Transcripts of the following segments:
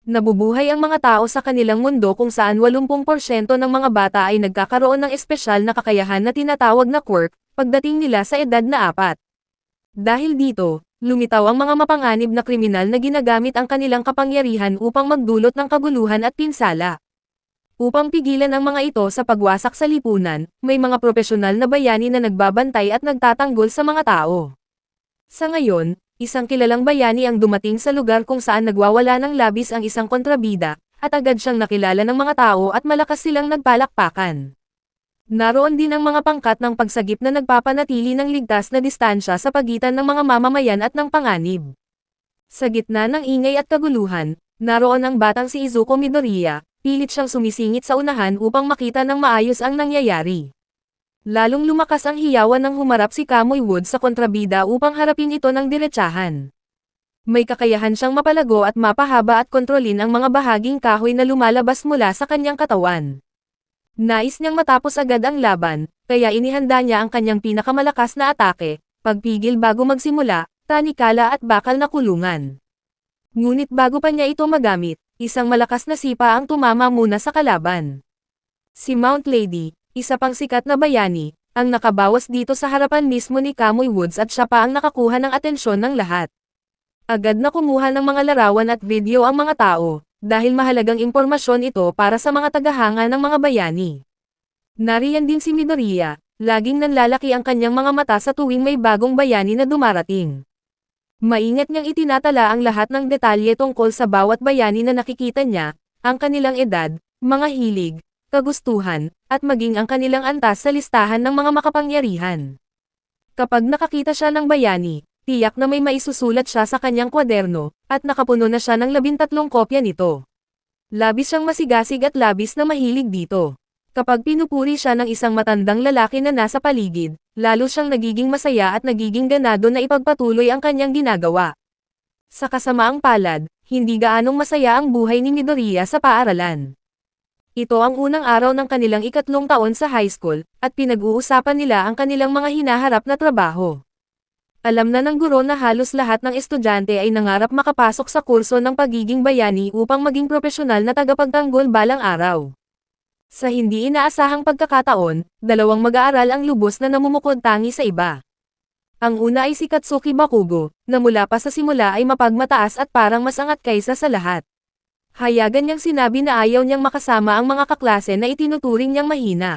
Nabubuhay ang mga tao sa kanilang mundo kung saan 80% ng mga bata ay nagkakaroon ng espesyal na kakayahan na tinatawag na quirk, pagdating nila sa edad na 4. Dahil dito, lumitaw ang mga mapanganib na kriminal na ginagamit ang kanilang kapangyarihan upang magdulot ng kaguluhan at pinsala. Upang pigilan ang mga ito sa pagwasak sa lipunan, may mga profesional na bayani na nagbabantay at nagtatanggol sa mga tao. Sa ngayon, isang kilalang bayani ang dumating sa lugar kung saan nagwawala ng labis ang isang kontrabida, at agad siyang nakilala ng mga tao at malakas silang nagpalakpakan. Naroon din ang mga pangkat ng pagsagip na nagpapanatili ng ligtas na distansya sa pagitan ng mga mamamayan at ng panganib. Sa gitna ng ingay at kaguluhan, naroon ang batang si Izuko Midoriya, pilit siyang sumisingit sa unahan upang makita ng maayos ang nangyayari. Lalong lumakas ang hiyawan nang humarap si Kamui Woods sa kontrabida upang harapin ito ng diretsahan. May kakayahan siyang mapalago at mapahaba at kontrolin ang mga bahaging kahoy na lumalabas mula sa kanyang katawan. Nais niyang matapos agad ang laban, kaya inihanda niya ang kanyang pinakamalakas na atake, pagpigil bago magsimula, tanikala at bakal na kulungan. Ngunit bago pa niya ito magamit, isang malakas na sipa ang tumama muna sa kalaban. Si Mount Lady, isa pang sikat na bayani, ang nakabawas dito sa harapan mismo ni Kamui Woods at siya pa ang nakakuha ng atensyon ng lahat. Agad na kumuha ng mga larawan at video ang mga tao, dahil mahalagang impormasyon ito para sa mga tagahanga ng mga bayani. Nariyan din si Midoriya, laging nanlalaki ang kanyang mga mata sa tuwing may bagong bayani na dumarating. Maingat niyang itinatala ang lahat ng detalye tungkol sa bawat bayani na nakikita niya, ang kanilang edad, mga hilig, kagustuhan, at maging ang kanilang antas sa listahan ng mga makapangyarihan. Kapag nakakita siya ng bayani, tiyak na may maisusulat siya sa kanyang kwaderno, at nakapuno na siya ng 13 kopya nito. Labis siyang masigasig at labis na mahilig dito. Kapag pinupuri siya ng isang matandang lalaki na nasa paligid, lalo siyang nagiging masaya at nagiging ganado na ipagpatuloy ang kanyang ginagawa. Sa kasamaang palad, hindi gaanong masaya ang buhay ni Midoriya sa paaralan. Ito ang unang araw ng kanilang 3 taon sa high school, at pinag-uusapan nila ang kanilang mga hinaharap na trabaho. Alam na ng guro na halos lahat ng estudyante ay nangarap makapasok sa kurso ng pagiging bayani upang maging profesional na tagapagtanggol balang araw. Sa hindi inaasahang pagkakataon, 2 mag-aaral ang lubos na namumukod tangi sa iba. Ang una ay si Katsuki Bakugo, na mula pa sa simula ay mapagmataas at parang mas angat kaysa sa lahat. Hayagan niyang sinabi na ayaw niyang makasama ang mga kaklase na itinuturing niyang mahina.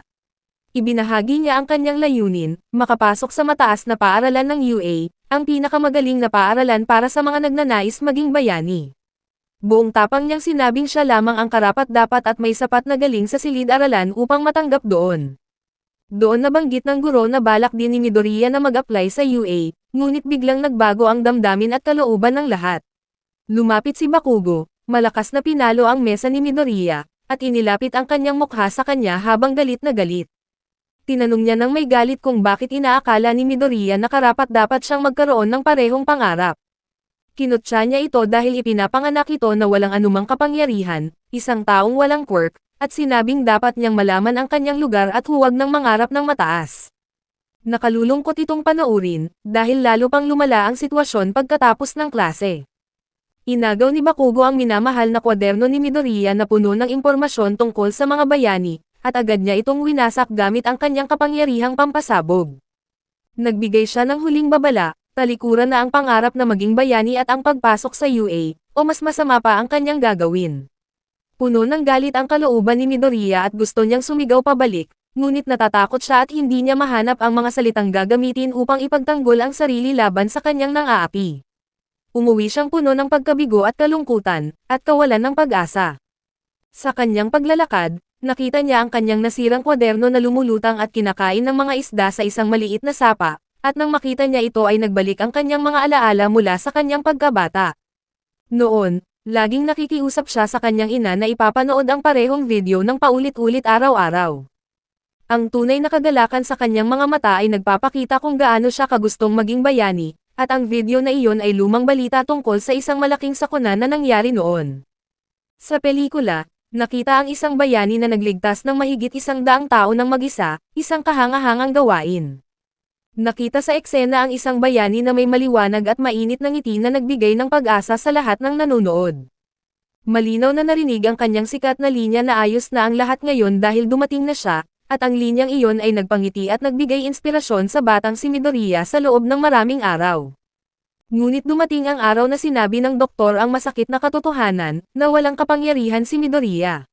Ibinahagi niya ang kanyang layunin, makapasok sa mataas na paaralan ng UA, ang pinakamagaling na paaralan para sa mga nagnanais maging bayani. Buong tapang niyang sinabing siya lamang ang karapat-dapat at may sapat na galing sa silid-aralan upang matanggap doon. Doon nabanggit ng guro na balak din ni Midoriya na mag-apply sa UA, ngunit biglang nagbago ang damdamin at kalooban ng lahat. Lumapit si Bakugo, malakas na pinalo ang mesa ni Midoriya, at inilapit ang kanyang mukha sa kanya habang galit na galit. Tinanong niya ng may galit kung bakit inaakala ni Midoriya na karapat-dapat siyang magkaroon ng parehong pangarap. Kinutya niya ito dahil ipinapanganak ito na walang anumang kapangyarihan, isang taong walang quirk, at sinabing dapat niyang malaman ang kanyang lugar at huwag nang mangarap ng mataas. Nakalulungkot itong panoorin, dahil lalo pang lumala ang sitwasyon pagkatapos ng klase. Inagaw ni Bakugo ang minamahal na kwaderno ni Midoriya na puno ng impormasyon tungkol sa mga bayani, at agad niya itong winasak gamit ang kanyang kapangyarihang pampasabog. Nagbigay siya ng huling babala, talikuran na ang pangarap na maging bayani at ang pagpasok sa UA, o mas masama pa ang kanyang gagawin. Puno ng galit ang kalooban ni Midoriya at gusto niyang sumigaw pabalik, ngunit natatakot siya at hindi niya mahanap ang mga salitang gagamitin upang ipagtanggol ang sarili laban sa kanyang nang-aapi. Umuwi siyang puno ng pagkabigo at kalungkutan, at kawalan ng pag-asa. Sa kanyang paglalakad, nakita niya ang kanyang nasirang kwaderno na lumulutang at kinakain ng mga isda sa isang maliit na sapa, at nang makita niya ito ay nagbalik ang kanyang mga alaala mula sa kanyang pagkabata. Noon, laging nakikiusap siya sa kanyang ina na ipapanood ang parehong video ng paulit-ulit araw-araw. Ang tunay na kagalakan sa kanyang mga mata ay nagpapakita kung gaano siya kagustong maging bayani, at ang video na iyon ay lumang balita tungkol sa isang malaking sakuna na nangyari noon. Sa pelikula, nakita ang isang bayani na nagligtas ng mahigit 100 tao ng mag-isa, isang kahanga-hangang gawain. Nakita sa eksena ang isang bayani na may maliwanag at mainit na ngiti na nagbigay ng pag-asa sa lahat ng nanonood. Malinaw na narinig ang kanyang sikat na linya na ayos na ang lahat ngayon dahil dumating na siya, at ang linyang iyon ay nagpangiti at nagbigay inspirasyon sa batang si Midoriya sa loob ng maraming araw. Ngunit dumating ang araw na sinabi ng doktor ang masakit na katotohanan, na walang kapangyarihan si Midoriya.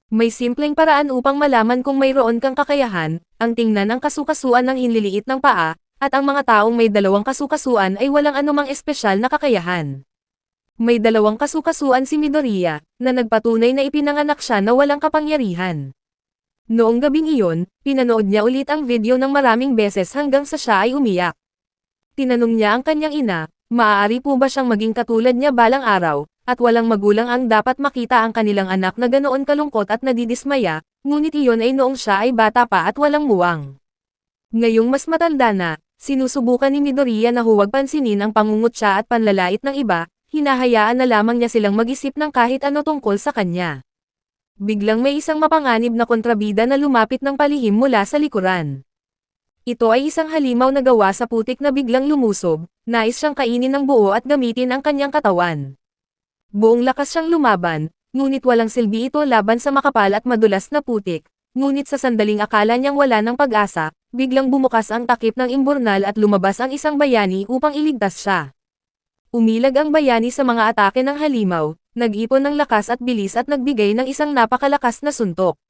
May simpleng paraan upang malaman kung mayroon kang kakayahan, ang tingnan ang kasukasuan ng hinliliit ng paa, at ang mga taong may dalawang kasukasuan ay walang anumang espesyal na kakayahan. May dalawang kasukasuan si Midoriya, na nagpatunay na ipinanganak siya na walang kapangyarihan. Noong gabing iyon, pinanood niya ulit ang video ng maraming beses hanggang sa siya ay umiyak. Tinanong niya ang kanyang ina, maaari po ba siyang maging katulad niya balang araw, at walang magulang ang dapat makita ang kanilang anak na ganoon kalungkot at nadidismaya, ngunit iyon ay noong siya ay bata pa at walang muwang. Ngayong mas matanda na, sinusubukan ni Midoriya na huwag pansinin ang pangungutya at panlalait ng iba, hinahayaan na lamang niya silang mag-isip ng kahit ano tungkol sa kanya. Biglang may isang mapanganib na kontrabida na lumapit ng palihim mula sa likuran. Ito ay isang halimaw na gawa sa putik na biglang lumusob, nais siyang kainin ng buo at gamitin ang kanyang katawan. Buong lakas siyang lumaban, ngunit walang silbi ito laban sa makapal at madulas na putik, ngunit sa sandaling akala niyang wala ng pag-asa, biglang bumukas ang takip ng imburnal at lumabas ang isang bayani upang iligtas siya. Umilag ang bayani sa mga atake ng halimaw, nag-ipon ng lakas at bilis at nagbigay ng isang napakalakas na suntok.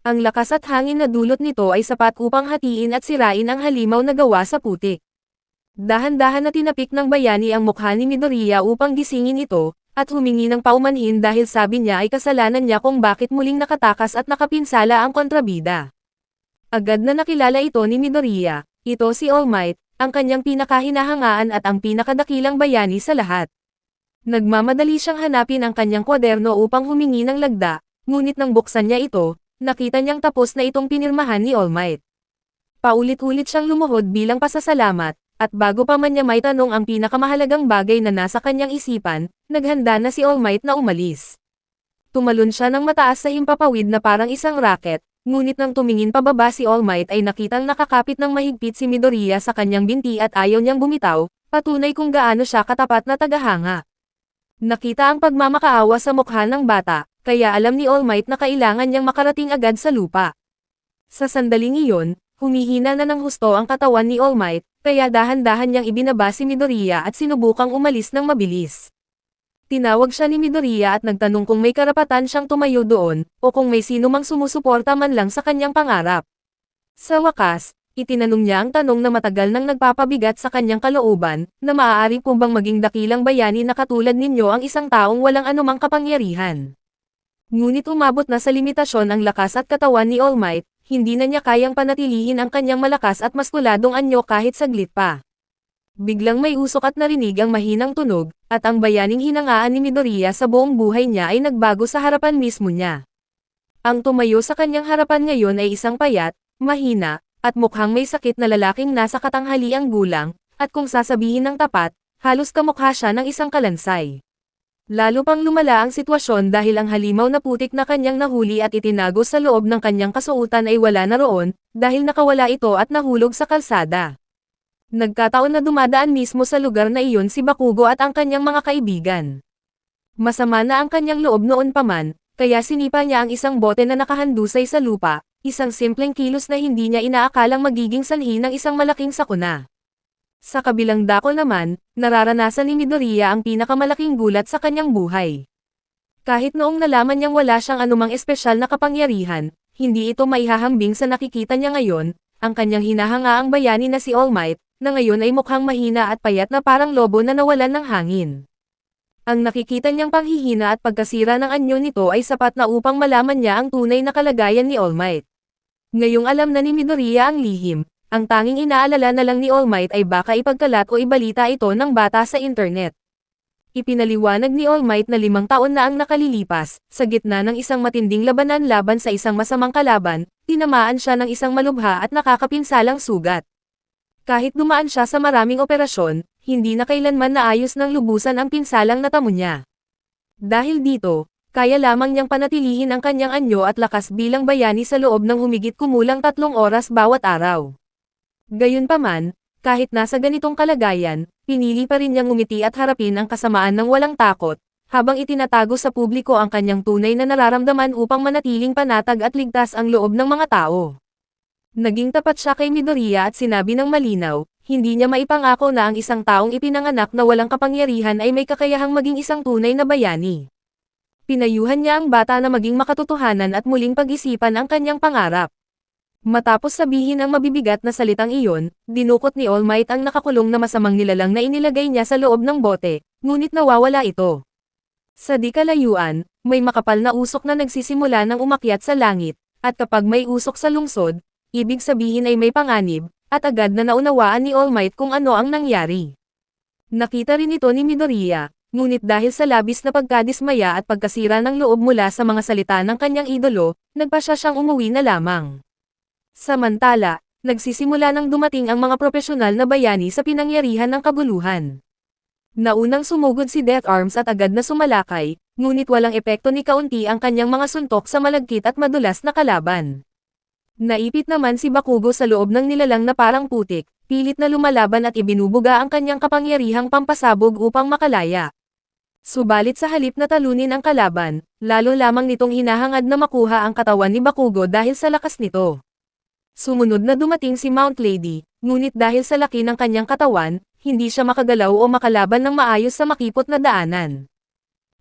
Ang lakas at hangin na dulot nito ay sapat upang hatiin at sirain ang halimaw na gawa sa putik. Dahan-dahan na tinapik ng bayani ang mukha ni Midoriya upang gisingin ito, at humingi ng paumanhin dahil sabi niya ay kasalanan niya kung bakit muling nakatakas at nakapinsala ang kontrabida. Agad na nakilala ito ni Midoriya, ito si All Might, ang kanyang pinakahinahangaan at ang pinakadakilang bayani sa lahat. Nagmamadali siyang hanapin ang kanyang kwaderno upang humingi ng lagda, ngunit nang buksan niya ito, nakita niyang tapos na itong pinirmahan ni All Might. Paulit-ulit siyang lumuhod bilang pasasalamat, at bago pa man niya may tanong ang pinakamahalagang bagay na nasa kanyang isipan, naghanda na si All Might na umalis. Tumalon siya ng mataas sa himpapawid na parang isang rocket, ngunit nang tumingin pababa si All Might ay nakitang nakakapit ng mahigpit si Midoriya sa kanyang binti at ayaw niyang bumitaw, patunay kung gaano siya katapat na tagahanga. Nakita ang pagmamakaawa sa mukha ng bata, kaya alam ni All Might na kailangan niyang makarating agad sa lupa. Sa sandaling iyon, humihina na ng husto ang katawan ni All Might, kaya dahan-dahan niyang ibinaba si Midoriya at sinubukang umalis ng mabilis. Tinawag siya ni Midoriya at nagtanong kung may karapatan siyang tumayo doon, o kung may sino mang sumusuporta man lang sa kanyang pangarap. Sa wakas, itinanong niya ang tanong na matagal nang nagpapabigat sa kanyang kalooban, na maaari po bang maging dakilang bayani na katulad ninyo ang isang taong walang anumang kapangyarihan. Ngunit umabot na sa limitasyon ang lakas at katawan ni All Might, hindi na niya kayang panatilihin ang kanyang malakas at maskuladong anyo kahit saglit pa. Biglang may usok at narinig ang mahinang tunog, at ang bayaning hinangaan ni Midoriya sa buong buhay niya ay nagbago sa harapan mismo niya. Ang tumayo sa kanyang harapan ngayon ay isang payat, mahina, at mukhang may sakit na lalaking nasa katanghaliang gulang, at kung sasabihin ng tapat, halos kamukha siya ng isang kalansay. Lalo pang lumala ang sitwasyon dahil ang halimaw na putik na kanyang nahuli at itinago sa loob ng kanyang kasuotan ay wala na roon, dahil nakawala ito at nahulog sa kalsada. Nagkataon na dumadaan mismo sa lugar na iyon si Bakugo at ang kanyang mga kaibigan. Masama na ang kanyang loob noon pa man, kaya sinipa niya ang isang bote na nakahandusay sa lupa, isang simpleng kilos na hindi niya inaakalang magiging sanhi ng isang malaking sakuna. Sa kabilang dako naman, nararanasan ni Midoriya ang pinakamalaking gulat sa kanyang buhay. Kahit noong nalaman niyang wala siyang anumang espesyal na kapangyarihan, hindi ito maihahambing sa nakikita niya ngayon, ang kanyang hinahangaang bayani na si All Might, na ngayon ay mukhang mahina at payat na parang lobo na nawalan ng hangin. Ang nakikita niyang panghihina at pagkasira ng anyo nito ay sapat na upang malaman niya ang tunay na kalagayan ni All Might. Ngayong alam na ni Midoriya ang lihim, ang tanging inaalala na lang ni All Might ay baka ipagkalat o ibalita ito ng bata sa internet. Ipinaliwanag ni All Might na 5 taon na ang nakalilipas, sa gitna ng isang matinding labanan laban sa isang masamang kalaban, tinamaan siya ng isang malubha at nakakapinsalang sugat. Kahit dumaan siya sa maraming operasyon, hindi na kailanman naayos ng lubusan ang pinsalang natamo niya. Dahil dito, kaya lamang niyang panatilihin ang kanyang anyo at lakas bilang bayani sa loob ng humigit kumulang 3 oras bawat araw. Gayunpaman, kahit nasa ganitong kalagayan, pinili pa rin niyang ngumiti at harapin ang kasamaan ng walang takot, habang itinatago sa publiko ang kanyang tunay na nararamdaman upang manatiling panatag at ligtas ang loob ng mga tao. Naging tapat siya kay Midoriya at sinabi ng malinaw, hindi niya maipangako na ang isang taong ipinanganak na walang kapangyarihan ay may kakayahang maging isang tunay na bayani. Pinayuhan niya ang bata na maging makatotohanan at muling pag-isipan ang kanyang pangarap. Matapos sabihin ang mabibigat na salitang iyon, dinukot ni All Might ang nakakulong na masamang nilalang na inilagay niya sa loob ng bote, ngunit nawawala ito. Sa di kalayuan, may makapal na usok na nagsisimula ng umakyat sa langit, at kapag may usok sa lungsod, ibig sabihin ay may panganib, at agad na naunawaan ni All Might kung ano ang nangyari. Nakita rin ito ni Midoriya, ngunit dahil sa labis na pagkadismaya at pagkasira ng loob mula sa mga salita ng kanyang idolo, nagpasya siyang umuwi na lamang. Samantala, nagsisimula nang dumating ang mga profesional na bayani sa pinangyarihan ng kabuluhan. Naunang sumugod si Death Arms at agad na sumalakay, ngunit walang epekto ni kaunti ang kanyang mga suntok sa malagkit at madulas na kalaban. Naipit naman si Bakugo sa loob ng nilalang na parang putik, pilit na lumalaban at ibinubuga ang kanyang kapangyarihang pampasabog upang makalaya. Subalit sa halip na talunin ang kalaban, lalo lamang nitong hinahangad na makuha ang katawan ni Bakugo dahil sa lakas nito. Sumunod na dumating si Mount Lady, ngunit dahil sa laki ng kanyang katawan, hindi siya makagalaw o makalaban ng maayos sa makipot na daanan.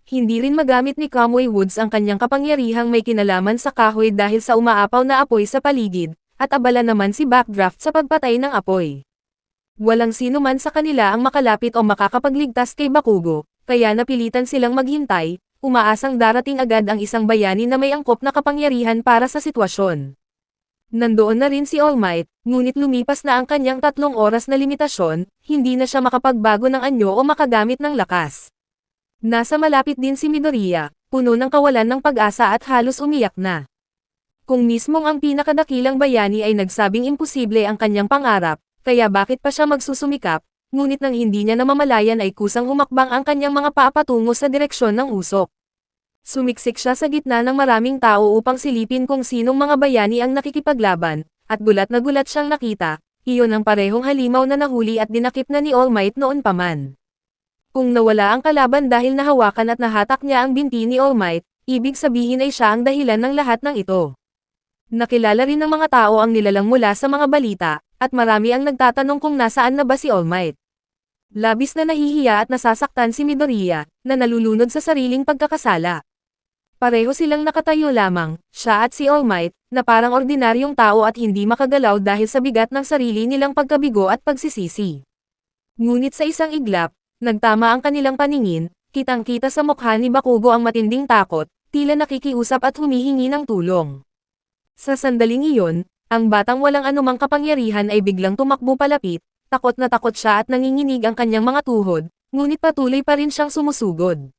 Hindi rin magamit ni Kamui Woods ang kanyang kapangyarihang may kinalaman sa kahoy dahil sa umaapaw na apoy sa paligid, at abala naman si Backdraft sa pagpatay ng apoy. Walang sino man sa kanila ang makalapit o makakapagligtas kay Bakugo, kaya napilitan silang maghintay, umaasang darating agad ang isang bayani na may angkop na kapangyarihan para sa sitwasyon. Nandoon na rin si All Might, ngunit lumipas na ang kanyang 3 oras na limitasyon, hindi na siya makapagbago ng anyo o makagamit ng lakas. Nasa malapit din si Midoriya, puno ng kawalan ng pag-asa at halos umiyak na. Kung mismong ang pinakadakilang bayani ay nagsabing imposible ang kanyang pangarap, kaya bakit pa siya magsusumikap, ngunit nang hindi niya namamalayan ay kusang humakbang ang kanyang mga paa patungo sa direksyon ng usok. Sumiksik siya sa gitna ng maraming tao upang silipin kung sinong mga bayani ang nakikipaglaban, at gulat na gulat siyang nakita, iyon ang parehong halimaw na nahuli at dinakip na ni All Might noon pa man. Kung nawala ang kalaban dahil nahawakan at nahatak niya ang binti ni All Might, ibig sabihin ay siya ang dahilan ng lahat ng ito. Nakilala rin ng mga tao ang nilalang mula sa mga balita, at marami ang nagtatanong kung nasaan na ba si All Might. Labis na nahihiya at nasasaktan si Midoriya, na nalulunod sa sariling pagkakasala. Pareho silang nakatayo lamang, siya at si All Might, na parang ordinaryong tao at hindi makagalaw dahil sa bigat ng sarili nilang pagkabigo at pagsisisi. Ngunit sa isang iglap, nagtama ang kanilang paningin, kitang-kita sa mukha ni Bakugo ang matinding takot, tila nakikiusap at humihingi ng tulong. Sa sandaling iyon, ang batang walang anumang kapangyarihan ay biglang tumakbo palapit, takot na takot siya at nanginginig ang kanyang mga tuhod, ngunit patuloy pa rin siyang sumusugod.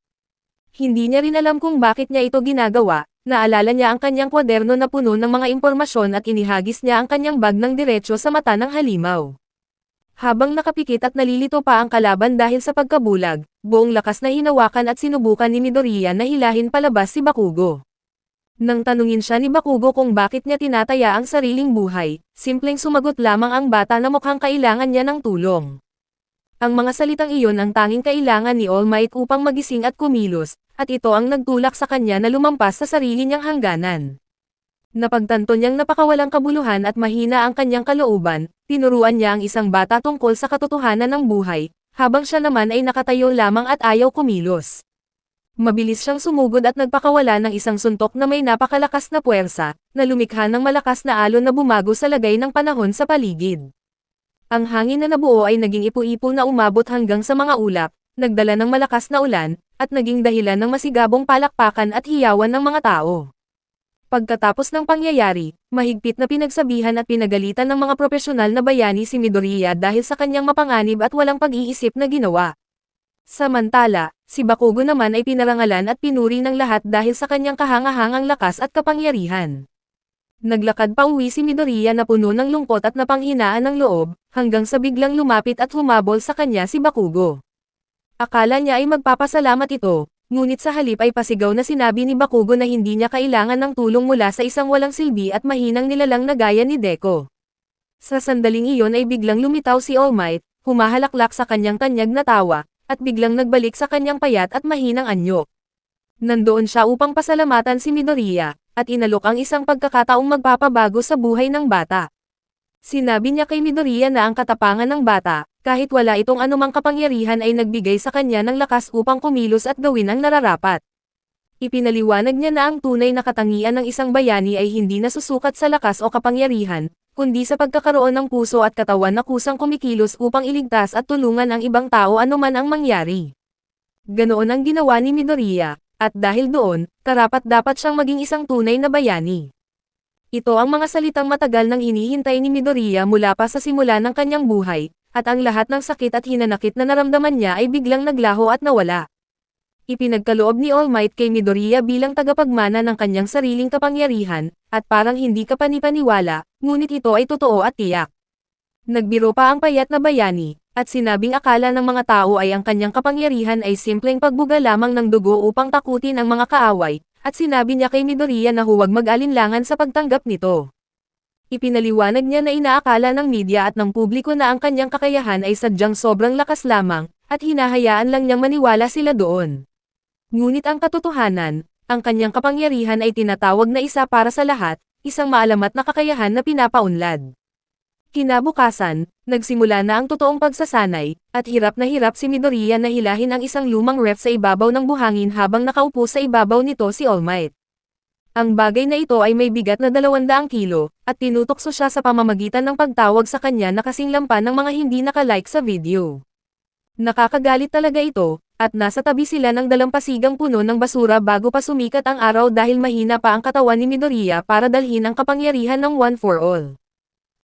Hindi niya rin alam kung bakit niya ito ginagawa, naalala niya ang kanyang kwaderno na puno ng mga impormasyon at inihagis niya ang kanyang bag ng diretsyo sa mata ng halimaw. Habang nakapikit at nalilito pa ang kalaban dahil sa pagkabulag, buong lakas na hinawakan at sinubukan ni Midoriya na hilahin palabas si Bakugo. Nang tanungin siya ni Bakugo kung bakit niya tinataya ang sariling buhay, simpleng sumagot lamang ang bata na mukhang kailangan niya ng tulong. Ang mga salitang iyon ang tanging kailangan ni All Might upang magising at kumilos, at ito ang nagtulak sa kanya na lumampas sa sarili niyang hangganan. Napagtanto niyang napakawalang kabuluhan at mahina ang kanyang kalooban, tinuruan niya ang isang bata tungkol sa katotohanan ng buhay, habang siya naman ay nakatayo lamang at ayaw kumilos. Mabilis siyang sumugod at nagpakawala ng isang suntok na may napakalakas na puwersa, na lumikha ng malakas na alon na bumago sa lagay ng panahon sa paligid. Ang hangin na nabuo ay naging ipo-ipo na umabot hanggang sa mga ulap, nagdala ng malakas na ulan, at naging dahilan ng masigabong palakpakan at hiyawan ng mga tao. Pagkatapos ng pangyayari, mahigpit na pinagsabihan at pinagalitan ng mga profesional na bayani si Midoriya dahil sa kanyang mapanganib at walang pag-iisip na ginawa. Samantala, si Bakugo naman ay pinarangalan at pinuri ng lahat dahil sa kanyang kahangahangang lakas at kapangyarihan. Naglakad pa uwi si Midoriya na puno ng lungkot at napanghinaan ng loob, hanggang sa biglang lumapit at humabol sa kanya si Bakugo. Akala niya ay magpapasalamat ito, ngunit sa halip ay pasigaw na sinabi ni Bakugo na hindi niya kailangan ng tulong mula sa isang walang silbi at mahinang nilalang na gaya ni Deku. Sa sandaling iyon ay biglang lumitaw si All Might, humahalaklak sa kanyang tanyag na tawa, at biglang nagbalik sa kanyang payat at mahinang anyo. Nandoon siya upang pasalamatan si Midoriya, at inalok ang isang pagkakataong magpapabago sa buhay ng bata. Sinabi niya kay Midoriya na ang katapangan ng bata, kahit wala itong anumang kapangyarihan ay nagbigay sa kanya ng lakas upang kumilos at gawin ang nararapat. Ipinaliwanag niya na ang tunay na katangian ng isang bayani ay hindi nasusukat sa lakas o kapangyarihan, kundi sa pagkakaroon ng puso at katawan na kusang kumikilos upang iligtas at tulungan ang ibang tao anuman ang mangyari. Ganoon ang ginawa ni Midoriya, at dahil doon, karapat-dapat siyang maging isang tunay na bayani. Ito ang mga salitang matagal nang hinihintay ni Midoriya mula pa sa simula ng kanyang buhay, at ang lahat ng sakit at hinanakit na naramdaman niya ay biglang naglaho at nawala. Ipinagkaloob ni All Might kay Midoriya bilang tagapagmana ng kanyang sariling kapangyarihan, at parang hindi kapanipaniwala, ngunit ito ay totoo at tiyak. Nagbiro pa ang payat na bayani, at sinabing akala ng mga tao ay ang kanyang kapangyarihan ay simpleng pagbuga lamang ng dugo upang takutin ang mga kaaway, at sinabi niya kay Midoriya na huwag mag-alinlangan sa pagtanggap nito. Ipinaliwanag niya na inaakala ng media at ng publiko na ang kanyang kakayahan ay sadyang sobrang lakas lamang, at hinahayaan lang niyang maniwala sila doon. Ngunit ang katotohanan, ang kanyang kapangyarihan ay tinatawag na isa para sa lahat, isang maalamat na kakayahan na pinapaunlad. Kinabukasan, nagsimula na ang totoong pagsasanay, at hirap si Midoriya na hilahin ang isang lumang ref sa ibabaw ng buhangin habang nakaupo sa ibabaw nito si All Might. Ang bagay na ito ay may bigat na 200 kilo, at tinutokso siya sa pamamagitan ng pagtawag sa kanya na kasing lampan ng mga hindi nakalike sa video. Nakakagalit talaga ito, at nasa tabi sila ng dalampasigang puno ng basura bago pa sumikat ang araw dahil mahina pa ang katawan ni Midoriya para dalhin ang kapangyarihan ng One for All.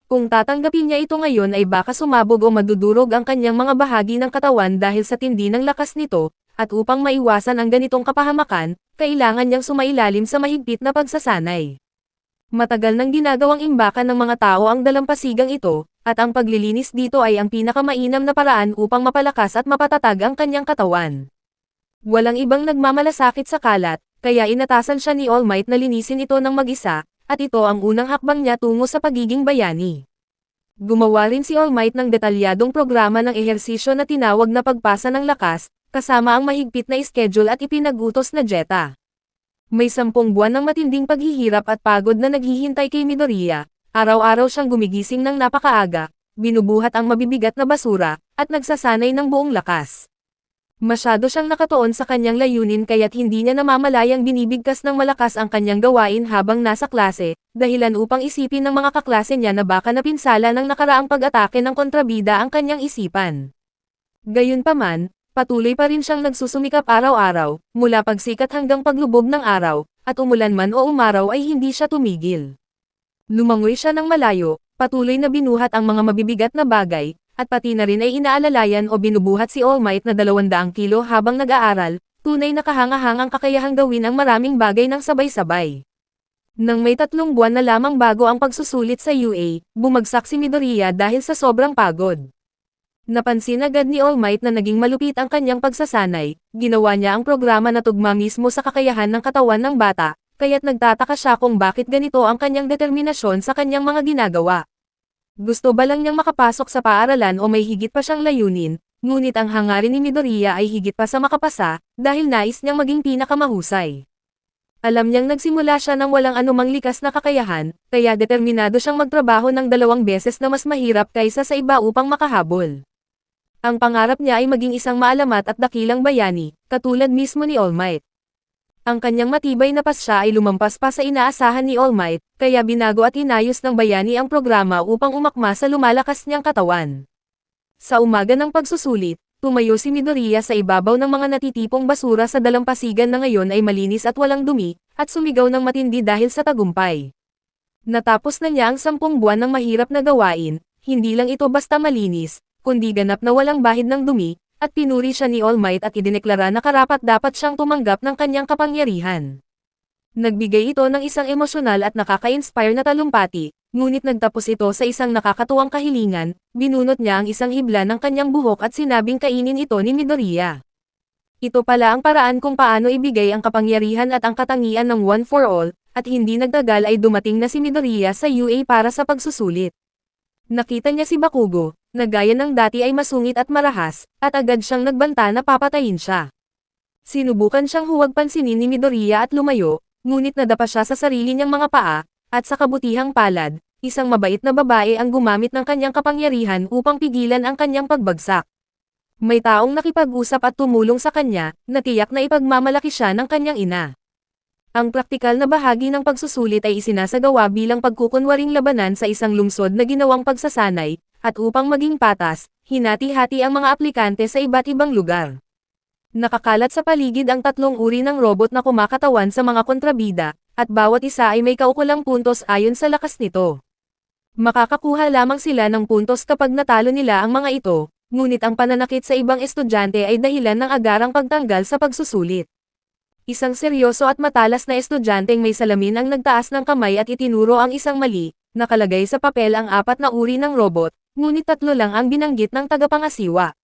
Kung tatanggapin niya ito ngayon ay baka sumabog o madudurog ang kanyang mga bahagi ng katawan dahil sa tindi ng lakas nito, at upang maiwasan ang ganitong kapahamakan, kailangan niyang sumailalim sa mahigpit na pagsasanay. Matagal nang ginagawang imbakan ng mga tao ang dalampasigang ito, at ang paglilinis dito ay ang pinakamainam na paraan upang mapalakas at mapatatag ang kanyang katawan. Walang ibang nagmamalasakit sa kalat, kaya inatasan siya ni All Might na linisin ito ng mag-isa, at ito ang unang hakbang niya tungo sa pagiging bayani. Gumawa rin si All Might ng detalyadong programa ng ehersisyo na tinawag na pagpasa ng lakas, kasama ang mahigpit na schedule at ipinagutos na dieta. May 10 buwan ng matinding paghihirap at pagod na naghihintay kay Midoriya. Araw-araw siyang gumigising ng napakaaga, binubuhat ang mabibigat na basura, at nagsasanay ng buong lakas. Masyado siyang nakatuon sa kanyang layunin kaya't hindi niya namamalayang binibigkas ng malakas ang kanyang gawain habang nasa klase, dahilan upang isipin ng mga kaklase niya na baka napinsala ng nakaraang pag-atake ng kontrabida ang kanyang isipan. Gayunpaman, patuloy pa rin siyang nagsusumikap araw-araw, mula pagsikat hanggang paglubog ng araw, at umulan man o umaraw ay hindi siya tumigil. Lumangoy siya ng malayo, patuloy na binuhat ang mga mabibigat na bagay, at pati na rin ay inaalalayan o binubuhat si All Might na 200 kilo habang nag-aaral, tunay na kahangahangang kakayahang gawin ang maraming bagay ng sabay-sabay. Nang may 3 buwan na lamang bago ang pagsusulit sa UA, bumagsak si Midoriya dahil sa sobrang pagod. Napansin agad ni All Might na naging malupit ang kanyang pagsasanay, ginawa niya ang programa na tugma mismo sa kakayahan ng katawan ng bata, kaya't nagtataka siya kung bakit ganito ang kanyang determinasyon sa kanyang mga ginagawa. Gusto ba lang niyang makapasok sa paaralan o may higit pa siyang layunin, ngunit ang hangarin ni Midoriya ay higit pa sa makapasa, dahil nais niyang maging pinakamahusay. Alam niyang nagsimula siya ng walang anumang likas na kakayahan, kaya determinado siyang magtrabaho ng 2 beses na mas mahirap kaysa sa iba upang makahabol. Ang pangarap niya ay maging isang maalamat at dakilang bayani, katulad mismo ni All Might. Ang kanyang matibay na pasya ay lumampas pa sa inaasahan ni All Might, kaya binago at inayos ng bayani ang programa upang umakma sa lumalakas niyang katawan. Sa umaga ng pagsusulit, tumayo si Midoriya sa ibabaw ng mga natitipong basura sa dalampasigan na ngayon ay malinis at walang dumi, at sumigaw ng matindi dahil sa tagumpay. Natapos na niya ang 10 buwan ng mahirap na gawain, hindi lang ito basta malinis, kundi ganap na walang bahid ng dumi, at pinuri siya ni All Might at idineklara na karapat-dapat siyang tumanggap ng kanyang kapangyarihan. Nagbigay ito ng isang emosyonal at nakaka-inspire na talumpati, ngunit nagtapos ito sa isang nakakatuwang kahilingan, binunot niya ang isang hibla ng kanyang buhok at sinabing kainin ito ni Midoriya. Ito pala ang paraan kung paano ibigay ang kapangyarihan at ang katangian ng One for All, at hindi nagtagal ay dumating na si Midoriya sa UA para sa pagsusulit. Nakita niya si Bakugo, na gaya ng dati ay masungit at marahas, at agad siyang nagbanta na papatayin siya. Sinubukan siyang huwag pansinin ni Midoriya at lumayo, ngunit nadapa siya sa sarili niyang mga paa, at sa kabutihang palad, isang mabait na babae ang gumamit ng kanyang kapangyarihan upang pigilan ang kanyang pagbagsak. May taong nakipag-usap at tumulong sa kanya, na tiyak na ipagmamalaki siya ng kanyang ina. Ang praktikal na bahagi ng pagsusulit ay isinasagawa bilang pagkukunwaring labanan sa isang lungsod na ginawang pagsasanay, at upang maging patas, hinati-hati ang mga aplikante sa iba't ibang lugar. Nakakalat sa paligid ang tatlong uri ng robot na kumakatawan sa mga kontrabida, at bawat isa ay may kaukulang puntos ayon sa lakas nito. Makakakuha lamang sila ng puntos kapag natalo nila ang mga ito, ngunit ang pananakit sa ibang estudyante ay dahilan ng agarang pagtanggal sa pagsusulit. Isang seryoso at matalas na estudyanteng may salamin ang nagtaas ng kamay at itinuro ang isang mali, nakalagay sa papel ang 4 na uri ng robot, ngunit 3 lang ang binanggit ng tagapangasiwa.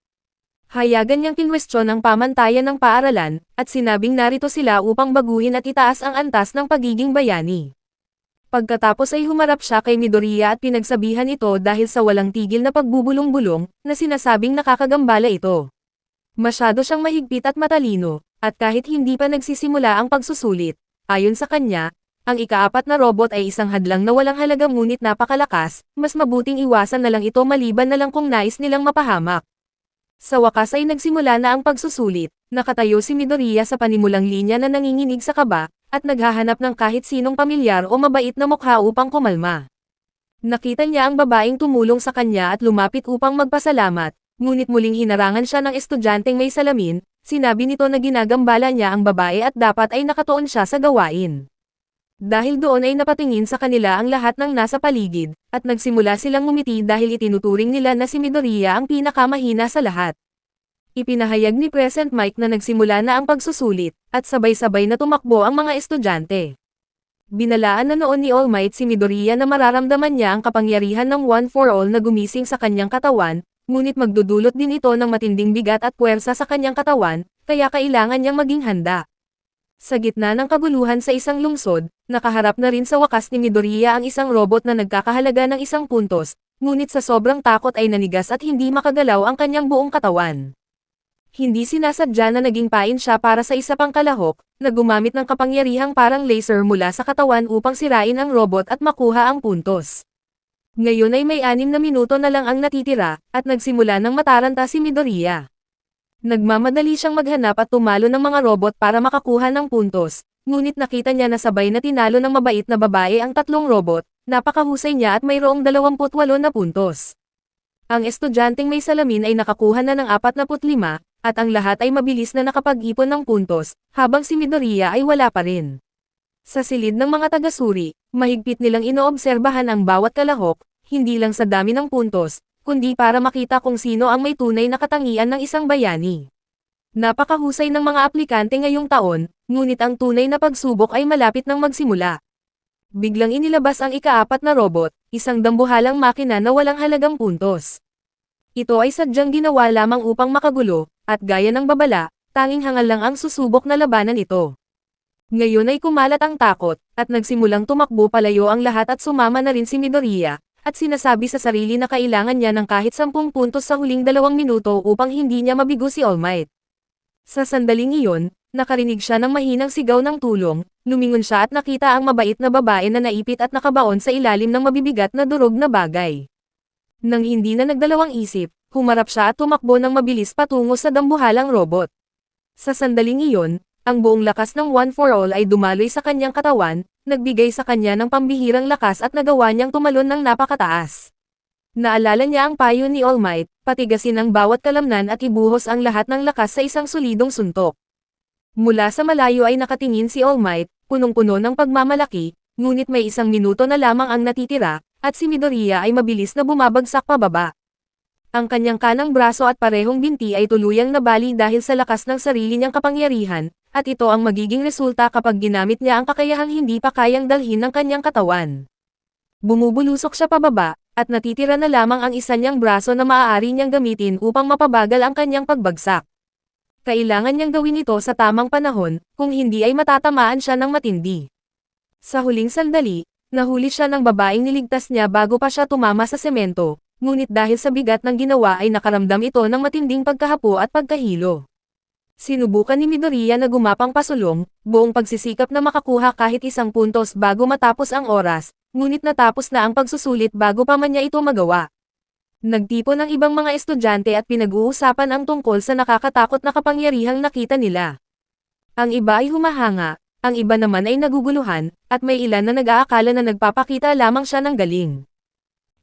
Hayagan niyang kinwestiyon ang pamantayan ng paaralan, at sinabing narito sila upang baguhin at itaas ang antas ng pagiging bayani. Pagkatapos ay humarap siya kay Midoriya at pinagsabihan ito dahil sa walang tigil na pagbubulong-bulong, na sinasabing nakakagambala ito. Masyado siyang mahigpit at matalino, at kahit hindi pa nagsisimula ang pagsusulit, ayon sa kanya, ang ika-4 na robot ay isang hadlang na walang halaga ngunit napakalakas, mas mabuting iwasan na lang ito maliban na lang kung nais nilang mapahamak. Sa wakas ay nagsimula na ang pagsusulit, nakatayo si Midoriya sa panimulang linya na nanginginig sa kaba, at naghahanap ng kahit sinong pamilyar o mabait na mukha upang kumalma. Nakita niya ang babaeng tumulong sa kanya at lumapit upang magpasalamat, ngunit muling hinarangan siya ng estudyanteng may salamin, sinabi nito na ginagambala niya ang babae at dapat ay nakatuon siya sa gawain. Dahil doon ay napatingin sa kanila ang lahat ng nasa paligid, at nagsimula silang ngumiti dahil itinuturing nila na si Midoriya ang pinakamahina sa lahat. Ipinahayag ni Present Mike na nagsimula na ang pagsusulit, at sabay-sabay na tumakbo ang mga estudyante. Binalaan na noon ni All Might si Midoriya na mararamdaman niya ang kapangyarihan ng One for All na gumising sa kanyang katawan, ngunit magdudulot din ito ng matinding bigat at puwersa sa kanyang katawan, kaya kailangan niyang maging handa. Sa gitna ng kaguluhan sa isang lungsod, nakaharap na rin sa wakas ni Midoriya ang isang robot na nagkakahalaga ng 1 puntos, ngunit sa sobrang takot ay nanigas at hindi makagalaw ang kanyang buong katawan. Hindi sinasadya na naging pain siya para sa isa pang kalahok, na gumamit ng kapangyarihang parang laser mula sa katawan upang sirain ang robot at makuha ang puntos. Ngayon ay may 6 na minuto na lang ang natitira, at nagsimula ng mataranta si Midoriya. Nagmamadali siyang maghanap at tumalo ng mga robot para makakuha ng puntos, ngunit nakita niya na sabay na tinalo ng mabait na babae ang 3 robot, napakahusay niya at mayroong 28 na puntos. Ang estudyanteng may salamin ay nakakuha na ng 45, at ang lahat ay mabilis na nakapag-ipon ng puntos, habang si Midoriya ay wala pa rin. Sa silid ng mga taga-suri, mahigpit nilang inoobserbahan ang bawat kalahok, hindi lang sa dami ng puntos, kundi para makita kung sino ang may tunay na katangian ng isang bayani. Napakahusay ng mga aplikante ngayong taon, ngunit ang tunay na pagsubok ay malapit nang magsimula. Biglang inilabas ang ika-4 na robot, isang dambuhalang makina na walang halagang puntos. Ito ay sadyang ginawa lamang upang makagulo, at gaya ng babala, tanging hangal lang ang susubok na labanan ito. Ngayon ay kumalat ang takot, at nagsimulang tumakbo palayo ang lahat at sumama na rin si Midoriya, at sinasabi sa sarili na kailangan niya ng kahit 10 puntos sa huling 2 minuto upang hindi niya mabigo si All Might. Sa sandaling iyon, nakarinig siya ng mahinang sigaw ng tulong, lumingon siya at nakita ang mabait na babae na naipit at nakabaon sa ilalim ng mabibigat na durog na bagay. Nang hindi na nagdalawang isip, humarap siya at tumakbo ng mabilis patungo sa dambuhalang robot. Sa sandaling iyon, ang buong lakas ng One for All ay dumaloy sa kanyang katawan, nagbigay sa kanya ng pambihirang lakas at nagawa niyang tumalon ng napakataas. Naalala niya ang payo ni All Might, patigasin ang bawat kalamnan at ibuhos ang lahat ng lakas sa isang solidong suntok. Mula sa malayo ay nakatingin si All Might, punong-puno ng pagmamalaki, ngunit may 1 minuto na lamang ang natitira, at si Midoriya ay mabilis na bumabagsak pababa. Ang kanyang kanang braso at parehong binti ay tuluyang nabali dahil sa lakas ng sarili niyang kapangyarihan, at ito ang magiging resulta kapag ginamit niya ang kakayahang hindi pa kayang dalhin ng kanyang katawan. Bumubulusok siya pababa, at natitira na lamang ang isa niyang braso na maaari niyang gamitin upang mapabagal ang kanyang pagbagsak. Kailangan niyang gawin ito sa tamang panahon, kung hindi ay matatamaan siya ng matindi. Sa huling sandali, nahuli siya ng babaeng niligtas niya bago pa siya tumama sa semento, ngunit dahil sa bigat ng ginawa ay nakaramdam ito ng matinding pagkahapo at pagkahilo. Sinubukan ni Midoriya na gumapang pasulong, buong pagsisikap na makakuha kahit isang puntos bago matapos ang oras, ngunit natapos na ang pagsusulit bago pa man niya ito magawa. Nagtipon ang ibang mga estudyante at pinag-uusapan ang tungkol sa nakakatakot na kapangyarihang nakita nila. Ang iba ay humahanga, ang iba naman ay naguguluhan, at may ilan na nag-aakala na nagpapakita lamang siya ng galing.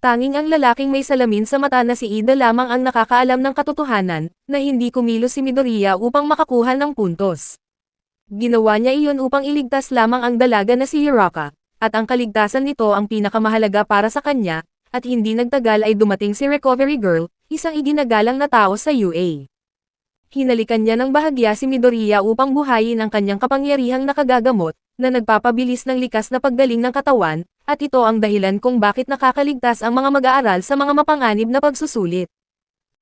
Tanging ang lalaking may salamin sa mata na si Ida lamang ang nakakaalam ng katotohanan, na hindi kumilos si Midoriya upang makakuha ng puntos. Ginawa niya iyon upang iligtas lamang ang dalaga na si Hiraka, at ang kaligtasan nito ang pinakamahalaga para sa kanya, at hindi nagtagal ay dumating si Recovery Girl, isang iginagalang na tao sa UA. Hinalikan niya ng bahagya si Midoriya upang buhayin ang kanyang kapangyarihang nakagagamot, na nagpapabilis ng likas na paggaling ng katawan, at ito ang dahilan kung bakit nakakaligtas ang mga mag-aaral sa mga mapanganib na pagsusulit.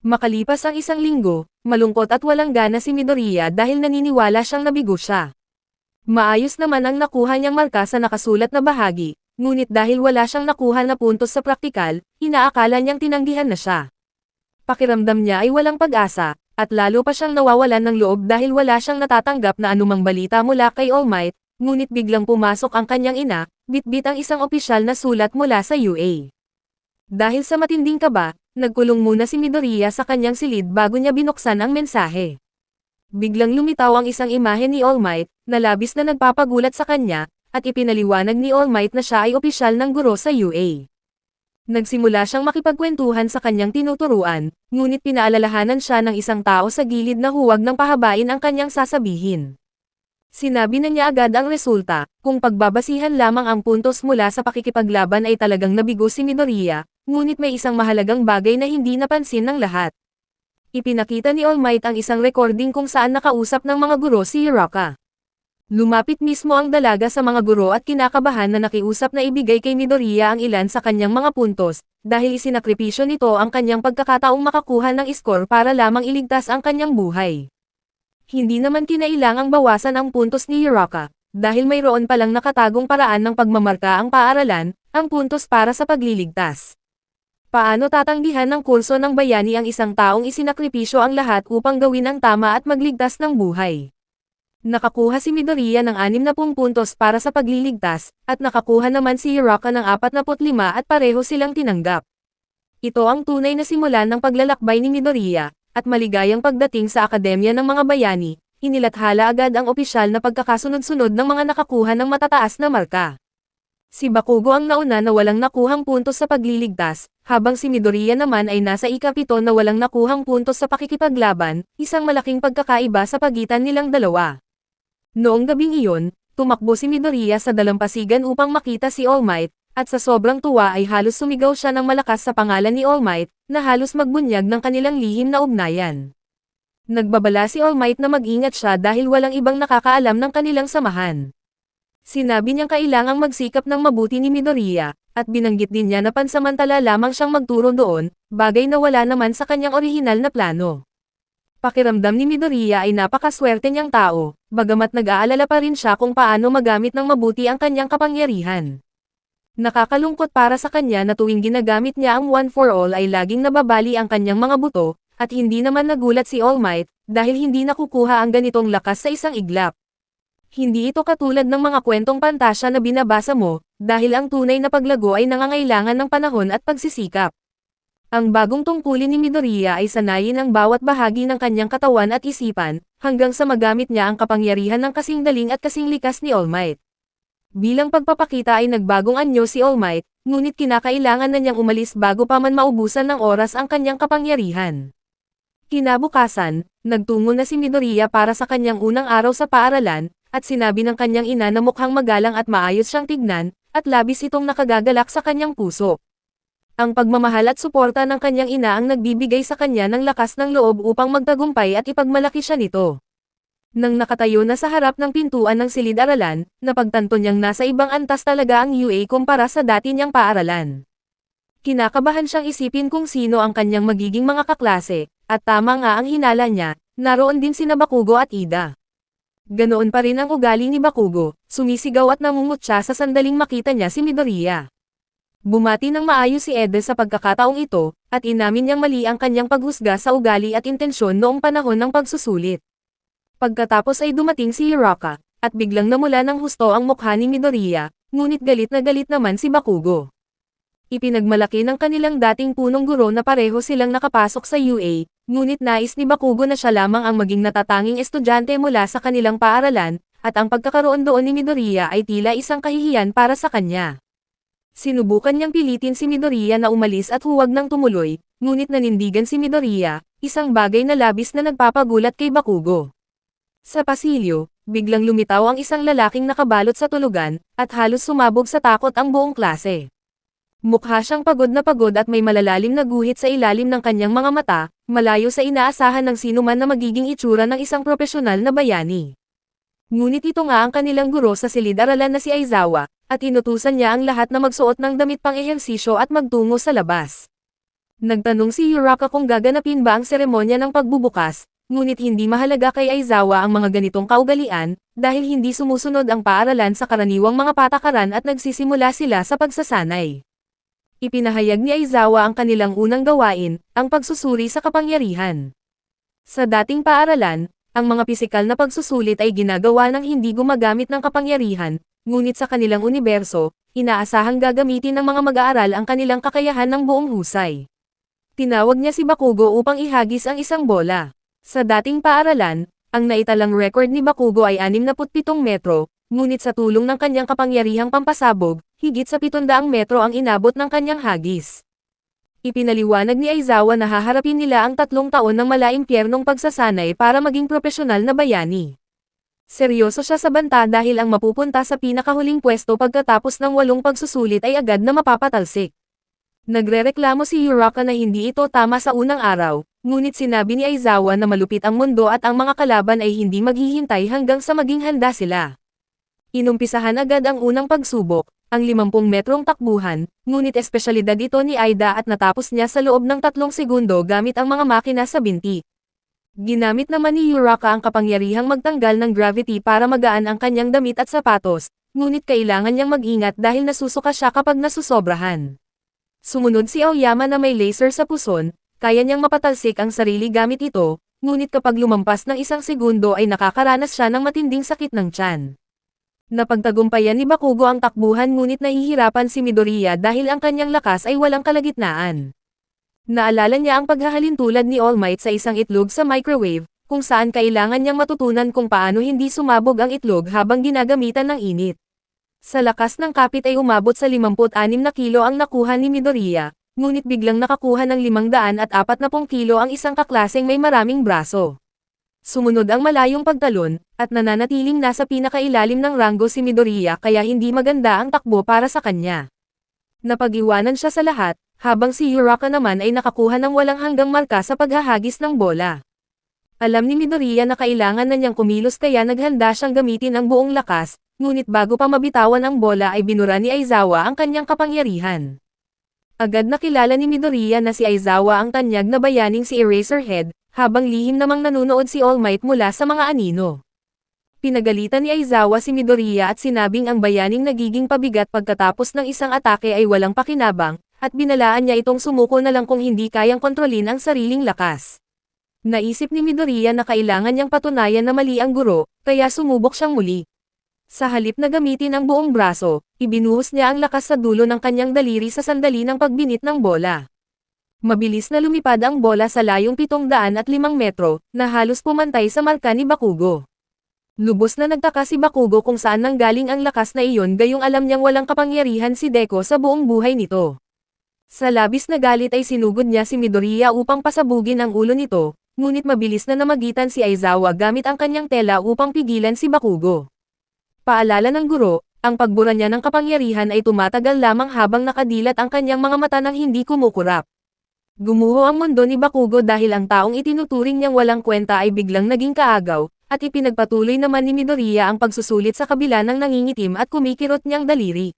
Makalipas ang isang linggo, malungkot at walang gana si Midoriya dahil naniniwala siyang nabigo siya. Maayos naman ang nakuha niyang marka sa nakasulat na bahagi, ngunit dahil wala siyang nakuha na puntos sa praktikal, inaakala niyang tinanggihan na siya. Pakiramdam niya ay walang pag-asa, at lalo pa siyang nawawalan ng loob dahil wala siyang natatanggap na anumang balita mula kay All Might, ngunit biglang pumasok ang kanyang ina, bitbit ang isang opisyal na sulat mula sa UA. Dahil sa matinding kaba, nagkulong muna si Midoriya sa kanyang silid bago niya binuksan ang mensahe. Biglang lumitaw ang isang imahe ni All Might, na labis na nagpapagulat sa kanya, at ipinaliwanag ni All Might na siya ay opisyal ng guro sa UA. Nagsimula siyang makipagkwentuhan sa kanyang tinuturuan, ngunit pinaalalahanan siya ng isang tao sa gilid na huwag nang pahabain ang kanyang sasabihin. Sinabi na niya agad ang resulta, kung pagbabasihan lamang ang puntos mula sa pakikipaglaban ay talagang nabigo si Midoriya, ngunit may isang mahalagang bagay na hindi napansin ng lahat. Ipinakita ni All Might ang isang recording kung saan nakausap ng mga guro si Hiraka. Lumapit mismo ang dalaga sa mga guro at kinakabahan na nakiusap na ibigay kay Midoriya ang ilan sa kanyang mga puntos, dahil isinakripisyo nito ang kanyang pagkakataong makakuha ng score para lamang iligtas ang kanyang buhay. Hindi naman kinailangang bawasan ang puntos ni Hiraka, dahil mayroon palang nakatagong paraan ng pagmamarka ang paaralan, ang puntos para sa pagliligtas. Paano tatanggihan ng kurso ng bayani ang isang taong isinakripisyo ang lahat upang gawin ang tama at magligtas ng buhay? Nakakuha si Midoriya ng 60 puntos para sa pagliligtas, at nakakuha naman si Hiraka ng 45 at pareho silang tinanggap. Ito ang tunay na simula ng paglalakbay ni Midoriya, at maligayang pagdating sa Akademya ng mga Bayani, inilathala agad ang opisyal na pagkakasunod-sunod ng mga nakakuha ng matataas na marka. Si Bakugo ang nauna na walang nakuhang puntos sa pagliligtas, habang si Midoriya naman ay nasa ika-7 na walang nakuhang puntos sa pakikipaglaban, isang malaking pagkakaiba sa pagitan nilang dalawa. Noong gabing iyon, tumakbo si Midoriya sa dalampasigan upang makita si All Might, at sa sobrang tuwa ay halos sumigaw siya ng malakas sa pangalan ni All Might, na halos magbunyag ng kanilang lihim na ugnayan. Nagbabala si All Might na mag-ingat siya dahil walang ibang nakakaalam ng kanilang samahan. Sinabi niyang kailangang magsikap ng mabuti ni Midoriya, at binanggit din niya na pansamantala lamang siyang magturo doon, bagay na wala naman sa kanyang orihinal na plano. Pakiramdam ni Midoriya ay napakaswerte niyang tao, bagamat nag-aalala pa rin siya kung paano magamit ng mabuti ang kanyang kapangyarihan. Nakakalungkot para sa kanya na tuwing ginagamit niya ang One for All ay laging nababali ang kanyang mga buto, at hindi naman nagulat si All Might, dahil hindi nakukuha ang ganitong lakas sa isang iglap. Hindi ito katulad ng mga kwentong pantasya na binabasa mo, dahil ang tunay na paglago ay nangangailangan ng panahon at pagsisikap. Ang bagong tungkulin ni Midoriya ay sanayin ang bawat bahagi ng kanyang katawan at isipan, hanggang sa magamit niya ang kapangyarihan ng kasing daling at kasing likas ni All Might. Bilang pagpapakita ay nagbagong anyo si All Might, ngunit kinakailangan na niyang umalis bago pa man maubusan ng oras ang kanyang kapangyarihan. Kinabukasan, nagtungo na si Midoriya para sa kanyang unang araw sa paaralan, at sinabi ng kanyang ina na mukhang magalang at maayos siyang tignan, at labis itong nakagagalak sa kanyang puso. Ang pagmamahal at suporta ng kanyang ina ang nagbibigay sa kanya ng lakas ng loob upang magtagumpay at ipagmalaki siya nito. Nang nakatayo na sa harap ng pintuan ng silid-aralan, napagtanto niyang nasa ibang antas talaga ang UA kumpara sa dati niyang paaralan. Kinakabahan siyang isipin kung sino ang kanyang magiging mga kaklase, at tama nga ang hinala niya, naroon din sina Bakugo at Ida. Ganoon pa rin ang ugali ni Bakugo, sumisigaw at namumutya sa sandaling makita niya si Midoriya. Bumati ng maayos si Ede sa pagkakataong ito, at inamin niyang mali ang kanyang paghusga sa ugali at intensyon noong panahon ng pagsusulit. Pagkatapos ay dumating si Hiraka, at biglang namula ng husto ang mukha ni Midoriya, ngunit galit na galit naman si Bakugo. Ipinagmalaki ng kanilang dating punong guro na pareho silang nakapasok sa UA, ngunit nais ni Bakugo na siya lamang ang maging natatanging estudyante mula sa kanilang paaralan, at ang pagkakaroon doon ni Midoriya ay tila isang kahihiyan para sa kanya. Sinubukan niyang pilitin si Midoriya na umalis at huwag nang tumuloy, ngunit nanindigan si Midoriya, isang bagay na labis na nagpapagulat kay Bakugo. Sa pasilyo, biglang lumitaw ang isang lalaking nakabalot sa tulugan, at halos sumabog sa takot ang buong klase. Mukha siyang pagod at may malalalim na guhit sa ilalim ng kanyang mga mata, malayo sa inaasahan ng sinuman na magiging itsura ng isang profesional na bayani. Ngunit ito nga ang kanilang guro sa silid-aralan na si Aizawa, at inutusan niya ang lahat na magsuot ng damit pang-ehersisyo at magtungo sa labas. Nagtanong si Hiraka kung gaganapin ba ang seremonya ng pagbubukas, ngunit hindi mahalaga kay Aizawa ang mga ganitong kaugalian, dahil hindi sumusunod ang paaralan sa karaniwang mga patakaran at nagsisimula sila sa pagsasanay. Ipinahayag ni Aizawa ang kanilang unang gawain, ang pagsusuri sa kapangyarihan. Sa dating paaralan, ang mga pisikal na pagsusulit ay ginagawa ng hindi gumagamit ng kapangyarihan, ngunit sa kanilang universo, inaasahang gagamitin ng mga mag-aaral ang kanilang kakayahan ng buong husay. Tinawag niya si Bakugo upang ihagis ang isang bola. Sa dating paaralan, ang naitalang record ni Bakugo ay 67 metro, ngunit sa tulong ng kanyang kapangyarihang pampasabog, higit sa 700 metro ang inabot ng kanyang hagis. Ipinaliwanag ni Aizawa na haharapin nila ang 3 taon ng malaimpyernong pagsasanay para maging propesyonal na bayani. Seryoso siya sa banta dahil ang mapupunta sa pinakahuling pwesto pagkatapos ng 8 pagsusulit ay agad na mapapatalsik. Nagrereklamo si Hiraka na hindi ito tama sa unang araw, ngunit sinabi ni Aizawa na malupit ang mundo at ang mga kalaban ay hindi maghihintay hanggang sa maging handa sila. Inumpisahan agad ang unang pagsubok, ang 50 metrong takbuhan, ngunit espesyalidad ito ni Aida at natapos niya sa loob ng 3 segundo gamit ang mga makina sa binti. Ginamit naman ni Hiraka ang kapangyarihang magtanggal ng gravity para magaan ang kanyang damit at sapatos, ngunit kailangan niyang mag-ingat dahil nasusuka siya kapag nasusobrahan. Sumunod si Aoyama na may laser sa puson, kaya niyang mapatalsik ang sarili gamit ito, ngunit kapag lumampas ng 1 segundo ay nakakaranas siya ng matinding sakit ng tiyan. Napagtagumpayan ni Bakugo ang takbuhan ngunit nahihirapan si Midoriya dahil ang kanyang lakas ay walang kalagitnaan. Naalala niya ang paghahalintulad ni All Might sa isang itlog sa microwave, kung saan kailangan niyang matutunan kung paano hindi sumabog ang itlog habang ginagamitan ng init. Sa lakas ng kapit ay umabot sa 56 na kilo ang nakuha ni Midoriya, ngunit biglang nakakuha ng 540 kilo ang isang kaklaseng may maraming braso. Sumunod ang malayong pagtalon, at nananatiling nasa pinakailalim ng ranggo si Midoriya kaya hindi maganda ang takbo para sa kanya. Napag-iwanan siya sa lahat, habang si Hiraka naman ay nakakuha ng walang hanggang marka sa paghahagis ng bola. Alam ni Midoriya na kailangan na niyang kumilos kaya naghanda siyang gamitin ang buong lakas, ngunit bago pa mabitawan ang bola ay binura ni Aizawa ang kanyang kapangyarihan. Agad nakilala ni Midoriya na si Aizawa ang tanyag na bayaning si Eraserhead, habang lihim namang nanunood si All Might mula sa mga anino. Pinagalitan ni Aizawa si Midoriya at sinabing ang bayaning nagiging pabigat pagkatapos ng isang atake ay walang pakinabang, at binalaan niya itong sumuko na lang kung hindi kayang kontrolin ang sariling lakas. Naisip ni Midoriya na kailangan niyang patunayan na mali ang guro, kaya sumubok siyang muli. Sa halip na gamitin ang buong braso, ibinuhos niya ang lakas sa dulo ng kanyang daliri sa sandali ng pagbinit ng bola. Mabilis na lumipad ang bola sa layong 705 metro, na halos pumantay sa marka ni Bakugo. Lubos na nagtaka si Bakugo kung saan nanggaling ang lakas na iyon gayong alam niyang walang kapangyarihan si Deku sa buong buhay nito. Sa labis na galit ay sinugod niya si Midoriya upang pasabugin ang ulo nito, ngunit mabilis na namagitan si Aizawa gamit ang kanyang tela upang pigilan si Bakugo. Paalala ng guro, ang pagbura niya ng kapangyarihan ay tumatagal lamang habang nakadilat ang kanyang mga mata nang hindi kumukurap. Gumuho ang mundo ni Bakugo dahil ang taong itinuturing niyang walang kwenta ay biglang naging kaagaw, at ipinagpatuloy naman ni Midoriya ang pagsusulit sa kabila ng nangingitim at kumikirot niyang daliri.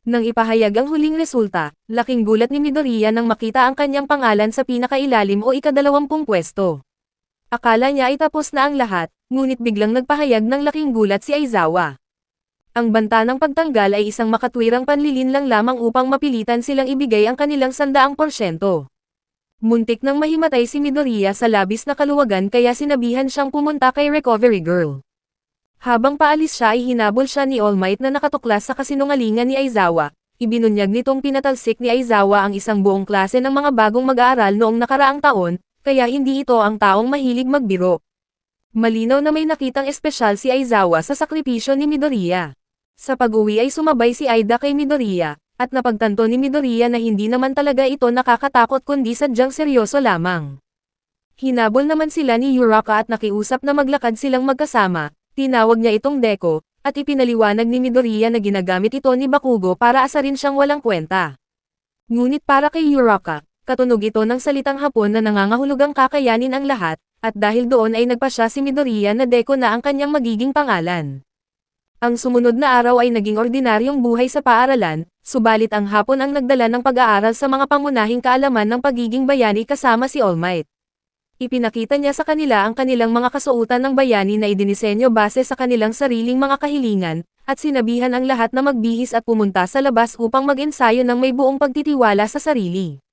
Nang ipahayag ang huling resulta, laking gulat ni Midoriya nang makita ang kanyang pangalan sa pinakailalim o ika-20 pwesto. Akala niya ay tapos na ang lahat, ngunit biglang nagpahayag ng laking gulat si Aizawa. Ang banta ng pagtanggal ay isang makatwirang panlilin lang lamang upang mapilitan silang ibigay ang kanilang 100%. Muntik nang mahimatay si Midoriya sa labis na kaluwagan kaya sinabihan siyang pumunta kay Recovery Girl. Habang paalis siya ay hinabol siya ni All Might na nakatuklas sa kasinungalingan ni Aizawa. Ibinunyag nitong pinatalsik ni Aizawa ang isang buong klase ng mga bagong mag-aaral noong nakaraang taon, kaya hindi ito ang taong mahilig magbiro. Malinaw na may nakitang espesyal si Aizawa sa sakripisyo ni Midoriya. Sa pag-uwi ay sumabay si Aida kay Midoriya, at napagtanto ni Midoriya na hindi naman talaga ito nakakatakot kundi sadyang seryoso lamang. Hinabol naman sila ni Uraka at nakiusap na maglakad silang magkasama. Tinawag niya itong Deko, at ipinaliwanag ni Midoriya na ginagamit ito ni Bakugo para asarin siyang walang kwenta. Ngunit para kay Uraka, katunog ito ng salitang Hapon na nangangahulugang kakayanin ang lahat, at dahil doon ay nagpasya si Midoriya na Deko na ang kanyang magiging pangalan. Ang sumunod na araw ay naging ordinaryong buhay sa paaralan, subalit ang Hapon ang nagdala ng pag-aaral sa mga pangunahing kaalaman ng pagiging bayani kasama si All Might. Ipinakita niya sa kanila ang kanilang mga kasuotan ng bayani na idinisenyo base sa kanilang sariling mga kahilingan, at sinabihan ang lahat na magbihis at pumunta sa labas upang mag-ensayo ng may buong pagtitiwala sa sarili.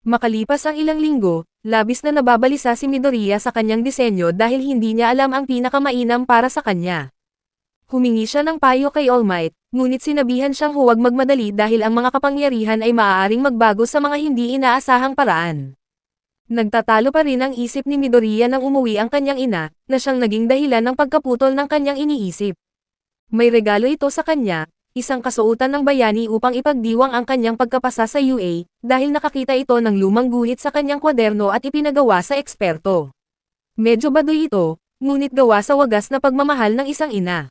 Makalipas ang ilang linggo, labis na nababalisa si Midoriya sa kanyang disenyo dahil hindi niya alam ang pinakamainam para sa kanya. Humingi siya ng payo kay All Might, ngunit sinabihan siyang huwag magmadali dahil ang mga kapangyarihan ay maaaring magbago sa mga hindi inaasahang paraan. Nagtatalo pa rin ang isip ni Midoriya nang umuwi ang kanyang ina, na siyang naging dahilan ng pagkaputol ng kanyang iniisip. May regalo ito sa kanya, isang kasuotan ng bayani upang ipagdiwang ang kanyang pagkapasa sa UA, dahil nakakita ito ng lumang guhit sa kanyang kwaderno at ipinagawa sa eksperto. Medyo baduy ito, ngunit gawa sa wagas na pagmamahal ng isang ina.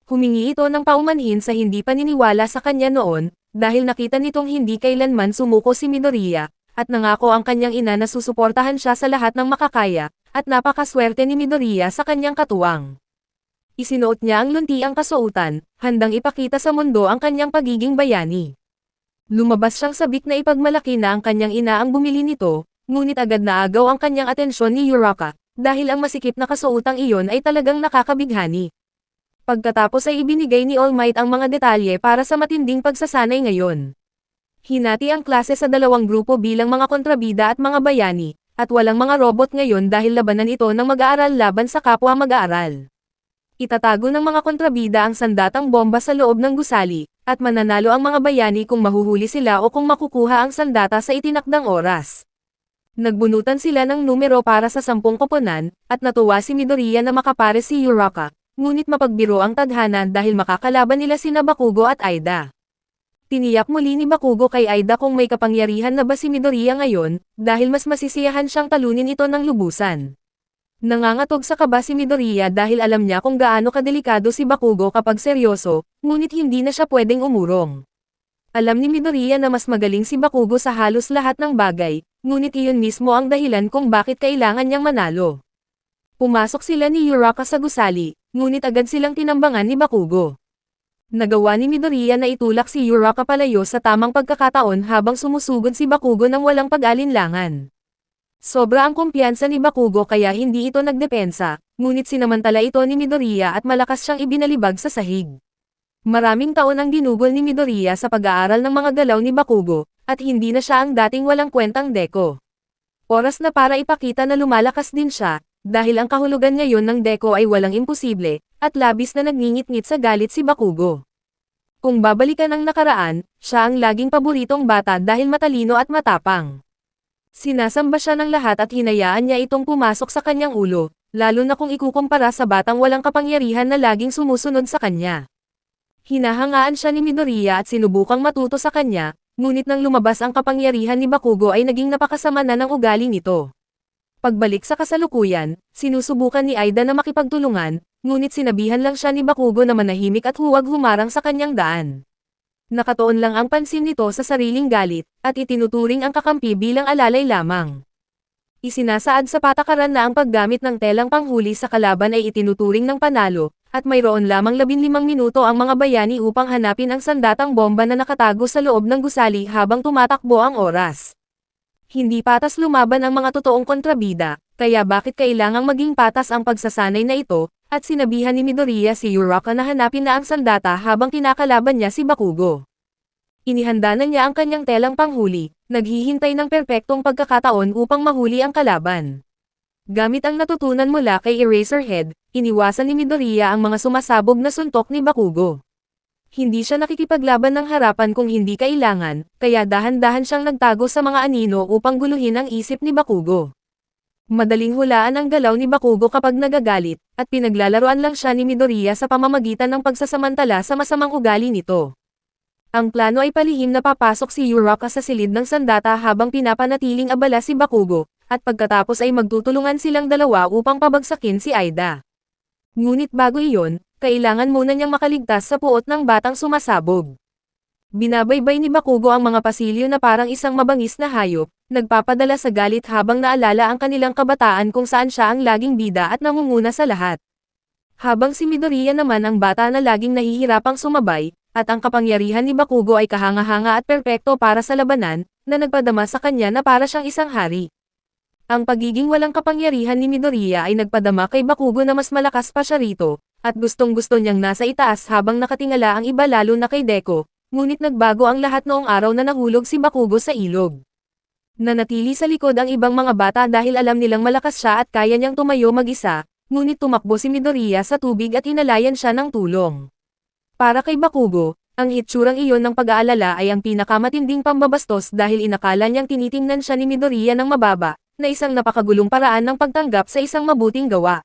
Humingi ito ng paumanhin sa hindi paniniwala sa kanya noon, dahil nakita nitong hindi kailanman sumuko si Midoriya, at nangako ang kanyang ina na susuportahan siya sa lahat ng makakaya, at napakaswerte ni Midoriya sa kanyang katuwang. Isinuot niya ang luntiang kasuotan, handang ipakita sa mundo ang kanyang pagiging bayani. Lumabas siyang sabik na ipagmalaki na ang kanyang ina ang bumili nito, ngunit agad na agaw ang kanyang atensyon ni Uraka, dahil ang masikip na kasuotang iyon ay talagang nakakabighani. Pagkatapos ay ibinigay ni All Might ang mga detalye para sa matinding pagsasanay ngayon. Hinati ang klase sa dalawang grupo bilang mga kontrabida at mga bayani, at walang mga robot ngayon dahil labanan ito ng mag-aaral laban sa kapwa mag-aaral. Itatago ng mga kontrabida ang sandatang bomba sa loob ng gusali, at mananalo ang mga bayani kung mahuhuli sila o kung makukuha ang sandata sa itinakdang oras. Nagbunutan sila ng numero para sa 10 koponan, at natuwa si Midoriya na makapare si Uraka, ngunit mapagbiro ang tadhana dahil makakalaban nila sina Bakugo at Aida. Tiniyak muli ni Bakugo kay Aida kung may kapangyarihan na ba si Midoriya ngayon, dahil mas masisiyahan siyang talunin ito ng lubusan. Nangangatog sa kaba si Midoriya dahil alam niya kung gaano kadelikado si Bakugo kapag seryoso, ngunit hindi na siya pwedeng umurong. Alam ni Midoriya na mas magaling si Bakugo sa halos lahat ng bagay, ngunit iyon mismo ang dahilan kung bakit kailangan niyang manalo. Pumasok sila ni Uraka sa gusali, ngunit agad silang tinambangan ni Bakugo. Nagawa ni Midoriya na itulak si Uraka palayo sa tamang pagkakataon habang sumusugod si Bakugo ng walang pag-alinlangan. Sobra ang kumpiyansa ni Bakugo kaya hindi ito nagdepensa, ngunit sinamantala ito ni Midoriya at malakas siyang ibinalibag sa sahig. Maraming taon ang ginugol ni Midoriya sa pag-aaral ng mga galaw ni Bakugo, at hindi na siya ang dating walang kwentang Deko. Oras na para ipakita na lumalakas din siya, dahil ang kahulugan ngayon ng Deko ay walang imposible, at labis na nagngingit-ngit sa galit si Bakugo. Kung babalikan ang nakaraan, siya ang laging paboritong bata dahil matalino at matapang. Sinasamba siya ng lahat at hinayaan niya itong pumasok sa kanyang ulo, lalo na kung ikukumpara sa batang walang kapangyarihan na laging sumusunod sa kanya. Hinahangaan siya ni Midoriya at sinubukang matuto sa kanya, ngunit nang lumabas ang kapangyarihan ni Bakugo ay naging napakasama na ng ugali nito. Pagbalik sa kasalukuyan, sinusubukan ni Aida na makipagtulungan, ngunit sinabihan lang siya ni Bakugo na manahimik at huwag humarang sa kanyang daan. Nakatuon lang ang pansin nito sa sariling galit, at itinuturing ang kakampi bilang alalay lamang. Isinasaad sa patakaran na ang paggamit ng telang panghuli sa kalaban ay itinuturing ng panalo, at mayroon lamang 15 minuto ang mga bayani upang hanapin ang sandatang bomba na nakatago sa loob ng gusali habang tumatakbo ang oras. Hindi patas lumaban ang mga totoong kontrabida, kaya bakit kailangang maging patas ang pagsasanay na ito, at sinabihan ni Midoriya si Uraka na hanapin na ang sandata habang kinakalaban niya si Bakugo. Inihanda na niya ang kanyang telang panghuli, naghihintay ng perpektong pagkakataon upang mahuli ang kalaban. Gamit ang natutunan mula kay Eraserhead, iniwasan ni Midoriya ang mga sumasabog na suntok ni Bakugo. Hindi siya nakikipaglaban ng harapan kung hindi kailangan, kaya dahan-dahan siyang nagtago sa mga anino upang guluhin ang isip ni Bakugo. Madaling hulaan ang galaw ni Bakugo kapag nagagalit, at pinaglalaroan lang siya ni Midoriya sa pamamagitan ng pagsasamantala sa masamang ugali nito. Ang plano ay palihim na papasok si Uraka sa silid ng sandata habang pinapanatiling abala si Bakugo, at pagkatapos ay magtutulungan silang dalawa upang pabagsakin si Aida. Ngunit bago iyon, kailangan muna niyang makaligtas sa puot ng batang sumasabog. Binabaybay ni Bakugo ang mga pasilyo na parang isang mabangis na hayop, nagpapadala sa galit habang naalala ang kanilang kabataan kung saan siya ang laging bida at nangunguna sa lahat. Habang si Midoriya naman ang bata na laging nahihirapang sumabay, at ang kapangyarihan ni Bakugo ay kahanga-hanga at perpekto para sa labanan, na nagpadama sa kanya na para siyang isang hari. Ang pagiging walang kapangyarihan ni Midoriya ay nagpadama kay Bakugo na mas malakas pa siya rito, at gustong-gusto niyang nasa itaas habang nakatingala ang iba lalo na kay Deku, ngunit nagbago ang lahat noong araw na nahulog si Bakugo sa ilog. Nanatili sa likod ang ibang mga bata dahil alam nilang malakas siya at kaya niyang tumayo mag-isa, ngunit tumakbo si Midoriya sa tubig at inalayan siya ng tulong. Para kay Bakugo, ang hitsurang iyon ng pag-aalala ay ang pinakamatinding pambabastos dahil inakala niyang tinitingnan siya ni Midoriya ng mababa, na isang napakagulong paraan ng pagtanggap sa isang mabuting gawa.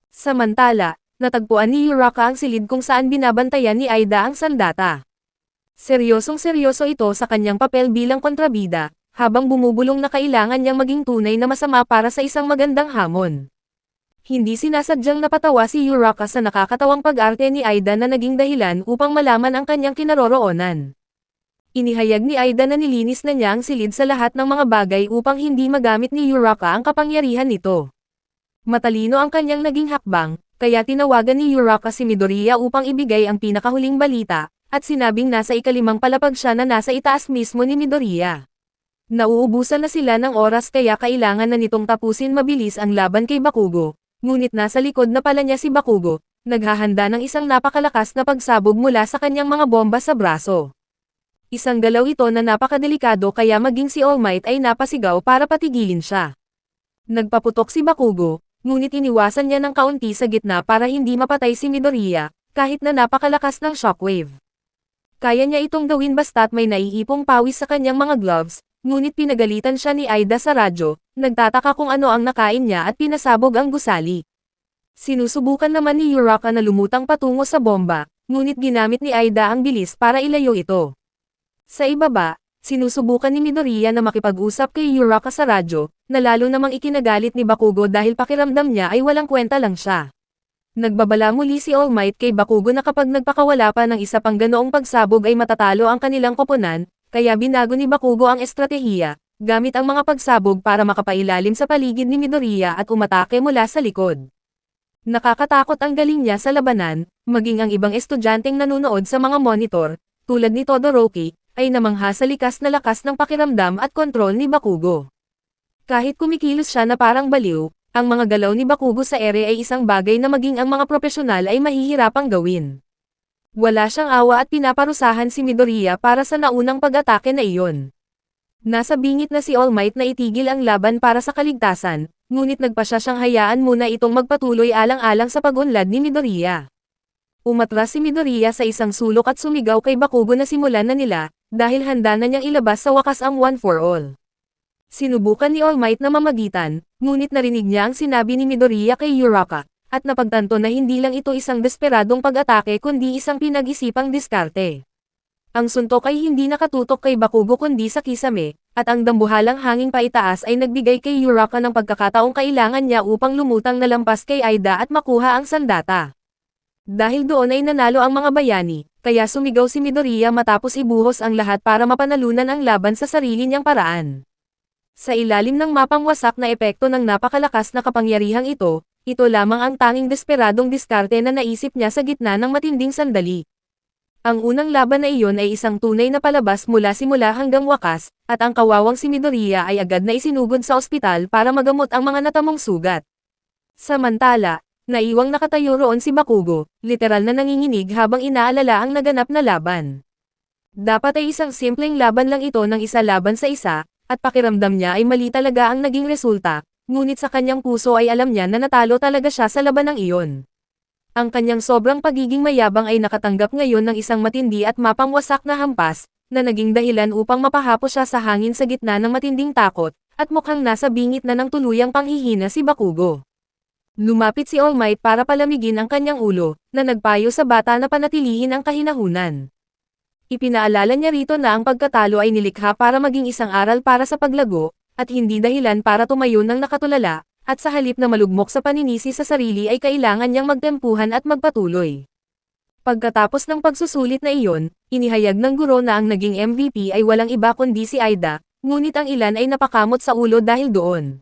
Samantala, natagpuan ni Uraka ang silid kung saan binabantayan ni Aida ang sandata. Seryosong-seryoso ito sa kanyang papel bilang kontrabida, habang bumubulong na kailangan niyang maging tunay na masama para sa isang magandang hamon. Hindi sinasadyang napatawa si Uraka sa nakakatawang pag-arte ni Aida na naging dahilan upang malaman ang kanyang kinaroroonan. Inihayag ni Aida na nilinis na niya ang silid sa lahat ng mga bagay upang hindi magamit ni Uraka ang kapangyarihan nito. Matalino ang kanyang naging hakbang, kaya tinawagan ni Uraka si Midoriya upang ibigay ang pinakahuling balita, at sinabing nasa ikalimang palapag siya na nasa itaas mismo ni Midoriya. Nauubusan na sila ng oras kaya kailangan na nitong tapusin mabilis ang laban kay Bakugo, ngunit nasa likod na pala niya si Bakugo, naghahanda ng isang napakalakas na pagsabog mula sa kanyang mga bomba sa braso. Isang galaw ito na napakadelikado kaya maging si All Might ay napasigaw para patigilin siya. Nagpaputok si Bakugo, ngunit iniwasan niya ng kaunti sa gitna para hindi mapatay si Midoriya, kahit na napakalakas ng shockwave. Kaya niya itong gawin basta't may naiipong pawis sa kanyang mga gloves, ngunit pinagalitan siya ni Aida sa radyo, nagtataka kung ano ang nakain niya at pinasabog ang gusali. Sinusubukan naman ni Uraka na lumutang patungo sa bomba, ngunit ginamit ni Aida ang bilis para ilayo ito. Sa ibaba, sinusubukan ni Midoriya na makipag-usap kay Uraka sa radyo, na lalo namang ikinagalit ni Bakugo dahil pakiramdam niya ay walang kwenta lang siya. Nagbabala muli si All Might kay Bakugo na kapag nagpakawala pa ng isa pang ganoong pagsabog ay matatalo ang kanilang koponan, kaya binago ni Bakugo ang estratehiya, gamit ang mga pagsabog para makapailalim sa paligid ni Midoriya at umatake mula sa likod. Nakakatakot ang galing niya sa labanan, maging ang ibang estudyanteng nanonood sa mga monitor, tulad ni Todoroki, ay namangha sa likas na lakas ng pakiramdam at kontrol ni Bakugo. Kahit kumikilos siya na parang baliw, ang mga galaw ni Bakugo sa ere ay isang bagay na maging ang mga profesional ay mahihirapang gawin. Wala siyang awa at pinaparusahan si Midoriya para sa naunang pag-atake na iyon. Nasa bingit na si All Might na itigil ang laban para sa kaligtasan, ngunit nagpasya siyang hayaan muna itong magpatuloy alang-alang sa pag-unlad ni Midoriya. Umatras si Midoriya sa isang sulok at sumigaw kay Bakugo na simulan na nila, dahil handa na niyang ilabas sa wakas ang One for All. Sinubukan ni All Might na mamagitan, ngunit narinig niya ang sinabi ni Midoriya kay Uraka, at napagtanto na hindi lang ito isang desperadong pag-atake kundi isang pinag-isipang diskarte. Ang suntok ay hindi nakatutok kay Bakugo kundi sa kisame, at ang dambuhalang hanging paitaas ay nagbigay kay Uraka ng pagkakataong kailangan niya upang lumutang na lampas kay Aida at makuha ang sandata. Dahil doon ay nanalo ang mga bayani, kaya sumigaw si Midoriya matapos ibuhos ang lahat para mapanalunan ang laban sa sarili niyang paraan. Sa ilalim ng mapang wasak na epekto ng napakalakas na kapangyarihang ito lamang ang tanging desperadong diskarte na naisip niya sa gitna ng matinding sandali. Ang unang laban na iyon ay isang tunay na palabas mula simula hanggang wakas, at ang kawawang si Midoriya ay agad na isinugod sa ospital para magamot ang mga natamong sugat. Samantala, naiwang nakatayo roon si Bakugo, literal na nanginginig habang inaalala ang naganap na laban. Dapat ay isang simpleng laban lang ito ng isa laban sa isa, at pakiramdam niya ay mali talaga ang naging resulta, ngunit sa kanyang puso ay alam niya na natalo talaga siya sa labanang iyon. Ang kanyang sobrang pagiging mayabang ay nakatanggap ngayon ng isang matindi at mapangwasak na hampas, na naging dahilan upang mapahapos siya sa hangin sa gitna ng matinding takot, at mukhang nasa bingit na ng tuluyang panghihina si Bakugo. Lumapit si All Might para palamigin ang kanyang ulo, na nagpayo sa bata na panatilihin ang kahinahunan. Ipinaalala niya rito na ang pagkatalo ay nilikha para maging isang aral para sa paglago, at hindi dahilan para tumayo ng nakatulala, at sa halip na malugmok sa paninisi sa sarili ay kailangan niyang magtempuhan at magpatuloy. Pagkatapos ng pagsusulit na iyon, inihayag ng guro na ang naging MVP ay walang iba kundi si Aida, ngunit ang ilan ay napakamot sa ulo dahil doon.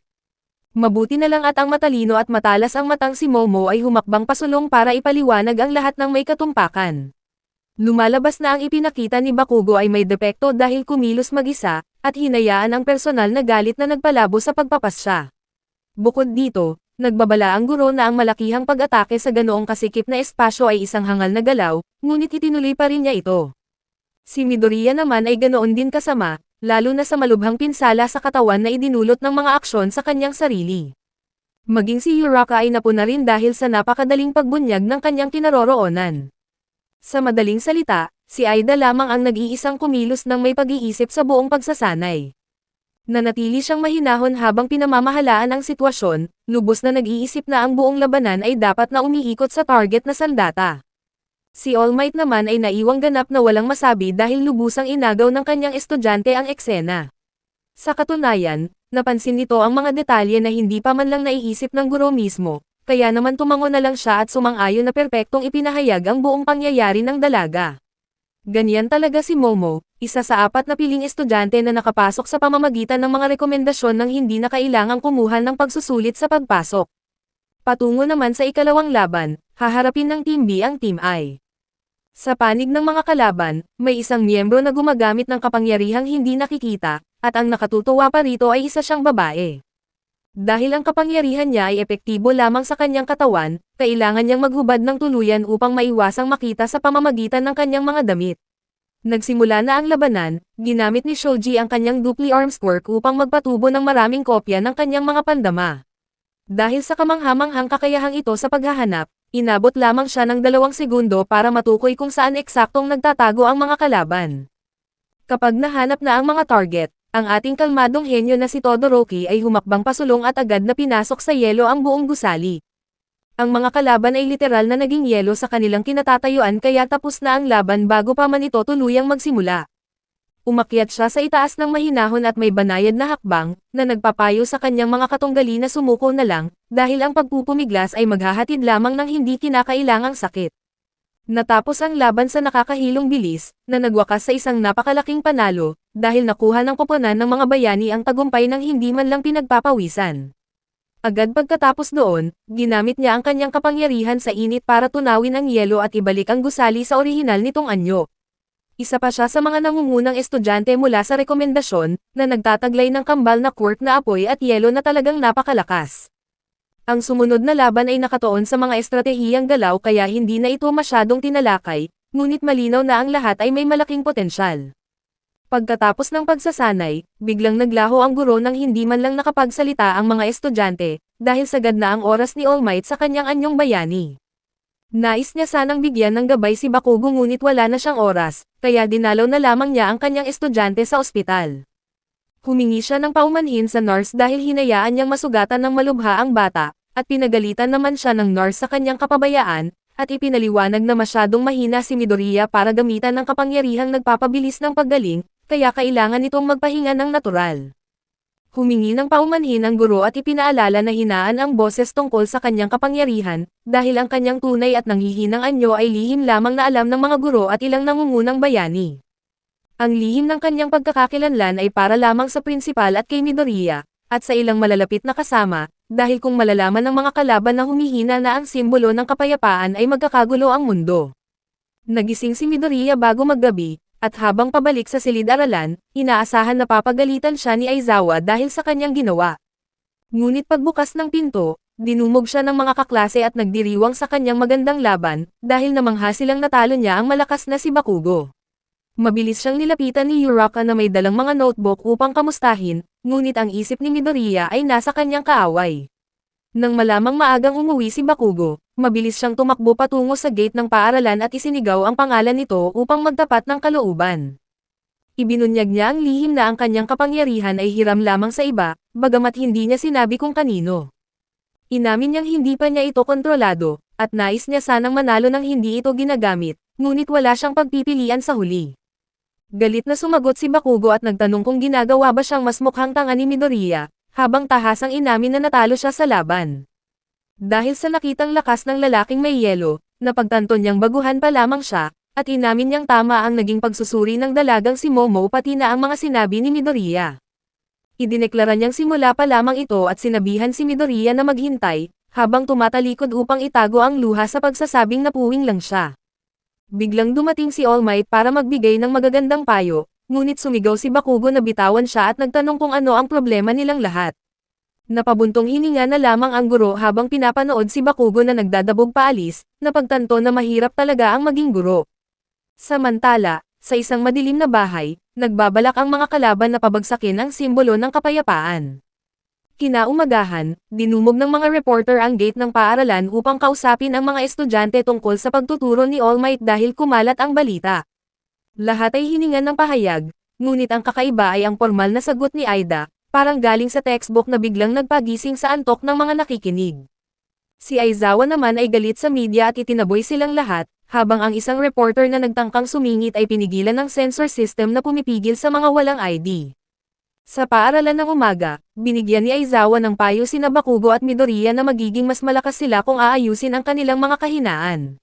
Mabuti na lang at ang matalino at matalas ang matang si Momo ay humakbang pasulong para ipaliwanag ang lahat ng may katumpakan. Lumalabas na ang ipinakita ni Bakugo ay may depekto dahil kumilos mag-isa, at hinayaan ang personal na galit na nagpalabo sa pagpapasya. Bukod dito, nagbabala ang guro na ang malakihang pag-atake sa ganoong kasikip na espasyo ay isang hangal na galaw, ngunit itinuloy pa rin niya ito. Si Midoriya naman ay ganoon din kasama, lalo na sa malubhang pinsala sa katawan na idinulot ng mga aksyon sa kanyang sarili. Maging si Uraka ay napuna rin dahil sa napakadaling pagbunyag ng kanyang kinaroroonan. Sa madaling salita, si Aida lamang ang nag-iisang kumilos ng may pag-iisip sa buong pagsasanay. Nanatili siyang mahinahon habang pinamamahalaan ang sitwasyon, lubos na nag-iisip na ang buong labanan ay dapat na umiikot sa target na sandata. Si All Might naman ay naiwang ganap na walang masabi dahil lubusang inagaw ng kanyang estudyante ang eksena. Sa katunayan, napansin nito ang mga detalye na hindi pa man lang naiisip ng guro mismo, kaya naman tumango na lang siya at sumang-ayon na perpektong ipinahayag ang buong pangyayari ng dalaga. Ganyan talaga si Momo, isa sa 4 na piling estudyante na nakapasok sa pamamagitan ng mga rekomendasyon ng hindi na kailangang kumuha ng pagsusulit sa pagpasok. Patungo naman sa ikalawang laban, haharapin ng Team B ang Team I. Sa panig ng mga kalaban, may isang miyembro na gumagamit ng kapangyarihang hindi nakikita, at ang nakatutuwa pa rito ay isa siyang babae. Dahil ang kapangyarihan niya ay epektibo lamang sa kanyang katawan, kailangan niyang maghubad ng tuluyan upang maiwasang makita sa pamamagitan ng kanyang mga damit. Nagsimula na ang labanan, ginamit ni Shoji ang kanyang dupli arms quirk upang magpatubo ng maraming kopya ng kanyang mga pandama. Dahil sa kamanghamanghang kakayahang ito sa paghahanap, inabot lamang siya ng 2 segundo para matukoy kung saan eksaktong nagtatago ang mga kalaban. Kapag nahanap na ang mga target, ang ating kalmadong henyo na si Todoroki ay humakbang pasulong at agad na pinasok sa yelo ang buong gusali. Ang mga kalaban ay literal na naging yelo sa kanilang kinatatayuan kaya tapos na ang laban bago pa man ito tuluyang magsimula. Umakyat siya sa itaas ng mahinahon at may banayad na hakbang, na nagpapayo sa kanyang mga katunggali na sumuko na lang, dahil ang pagpupumiglas ay maghahatid lamang ng hindi kinakailangang sakit. Natapos ang laban sa nakakahilong bilis, na nagwakas sa isang napakalaking panalo, dahil nakuha ng koponan ng mga bayani ang tagumpay ng hindi man lang pinagpapawisan. Agad pagkatapos doon, ginamit niya ang kanyang kapangyarihan sa init para tunawin ang yelo at ibalik ang gusali sa orihinal nitong anyo. Isa pa siya sa mga nangungunang estudyante mula sa rekomendasyon, na nagtataglay ng kambal na quirk na apoy at yelo na talagang napakalakas. Ang sumunod na laban ay nakatuon sa mga estratehiyang galaw kaya hindi na ito masyadong tinalakay, ngunit malinaw na ang lahat ay may malaking potensyal. Pagkatapos ng pagsasanay, biglang naglaho ang guro nang hindi man lang nakapagsalita ang mga estudyante, dahil sagad na ang oras ni All Might sa kanyang anyong bayani. Nais niya sanang bigyan ng gabay si Bakugo ngunit wala na siyang oras, kaya dinalaw na lamang niya ang kanyang estudyante sa ospital. Humingi siya ng paumanhin sa nurse dahil hinayaan niyang masugatan ng malubha ang bata, at pinagalitan naman siya ng nurse sa kanyang kapabayaan, at ipinaliwanag na masyadong mahina si Midoriya para gamitan ng kapangyarihang nagpapabilis ng paggaling, kaya kailangan itong magpahinga ng natural. Humingi ng paumanhin ang guro at ipinaalala na hinaan ang boses tungkol sa kanyang kapangyarihan, dahil ang kanyang tunay at nanghihinang anyo ay lihim lamang na alam ng mga guro at ilang nangungunang bayani. Ang lihim ng kanyang pagkakakilanlan ay para lamang sa prinsipal at kay Midoriya, at sa ilang malalapit na kasama, dahil kung malalaman ng mga kalaban na humihina na ang simbolo ng kapayapaan ay magkakagulo ang mundo. Nagising si Midoriya bago maggabi, at habang pabalik sa silid-aralan, inaasahan na papagalitan siya ni Aizawa dahil sa kanyang ginawa. Ngunit pagbukas ng pinto, dinumog siya ng mga kaklase at nagdiriwang sa kanyang magandang laban, dahil namangha silang natalo niya ang malakas na si Bakugo. Mabilis siyang nilapitan ni Uraka na may dalang mga notebook upang kamustahin, ngunit ang isip ni Midoriya ay nasa kanyang kaaway. Nang malamang maagang umuwi si Bakugo, mabilis siyang tumakbo patungo sa gate ng paaralan at isinigaw ang pangalan nito upang magtapat ng kalooban. Ibinunyag niya ang lihim na ang kanyang kapangyarihan ay hiram lamang sa iba, bagamat hindi niya sinabi kung kanino. Inamin niyang hindi pa niya ito kontrolado, at nais niya sanang manalo nang hindi ito ginagamit, ngunit wala siyang pagpipilian sa huli. Galit na sumagot si Bakugo at nagtanong kung ginagawa ba siyang mas mukhang tanga ni Midoriya, habang tahasang inamin na natalo siya sa laban. Dahil sa nakitang lakas ng lalaking may yelo, napagtanto niyang baguhan pa lamang siya, at inamin niyang tama ang naging pagsusuri ng dalagang si Momo pati na ang mga sinabi ni Midoriya. Idineklara niyang simula pa lamang ito at sinabihan si Midoriya na maghintay, habang tumatalikod upang itago ang luha sa pagsasabing napuwing lang siya. Biglang dumating si All Might para magbigay ng magagandang payo, ngunit sumigaw si Bakugo na bitawan siya at nagtanong kung ano ang problema nilang lahat. Napabuntong hininga na lamang ang guro habang pinapanood si Bakugo na nagdadabog paalis, napagtanto na mahirap talaga ang maging guro. Samantala, sa isang madilim na bahay, nagbabalak ang mga kalaban na pabagsakin ang simbolo ng kapayapaan. Kinaumagahan, dinumog ng mga reporter ang gate ng paaralan upang kausapin ang mga estudyante tungkol sa pagtuturo ni All Might dahil kumalat ang balita. Lahat ay hiningan ng pahayag, ngunit ang kakaiba ay ang formal na sagot ni Aida, parang galing sa textbook na biglang nagpagising sa antok ng mga nakikinig. Si Aizawa naman ay galit sa media at itinaboy silang lahat, habang ang isang reporter na nagtangkang sumingit ay pinigilan ng sensor system na pumipigil sa mga walang ID. Sa paaralan ng umaga, binigyan ni Aizawa ng payo sina Bakugo at Midoriya na magiging mas malakas sila kung aayusin ang kanilang mga kahinaan.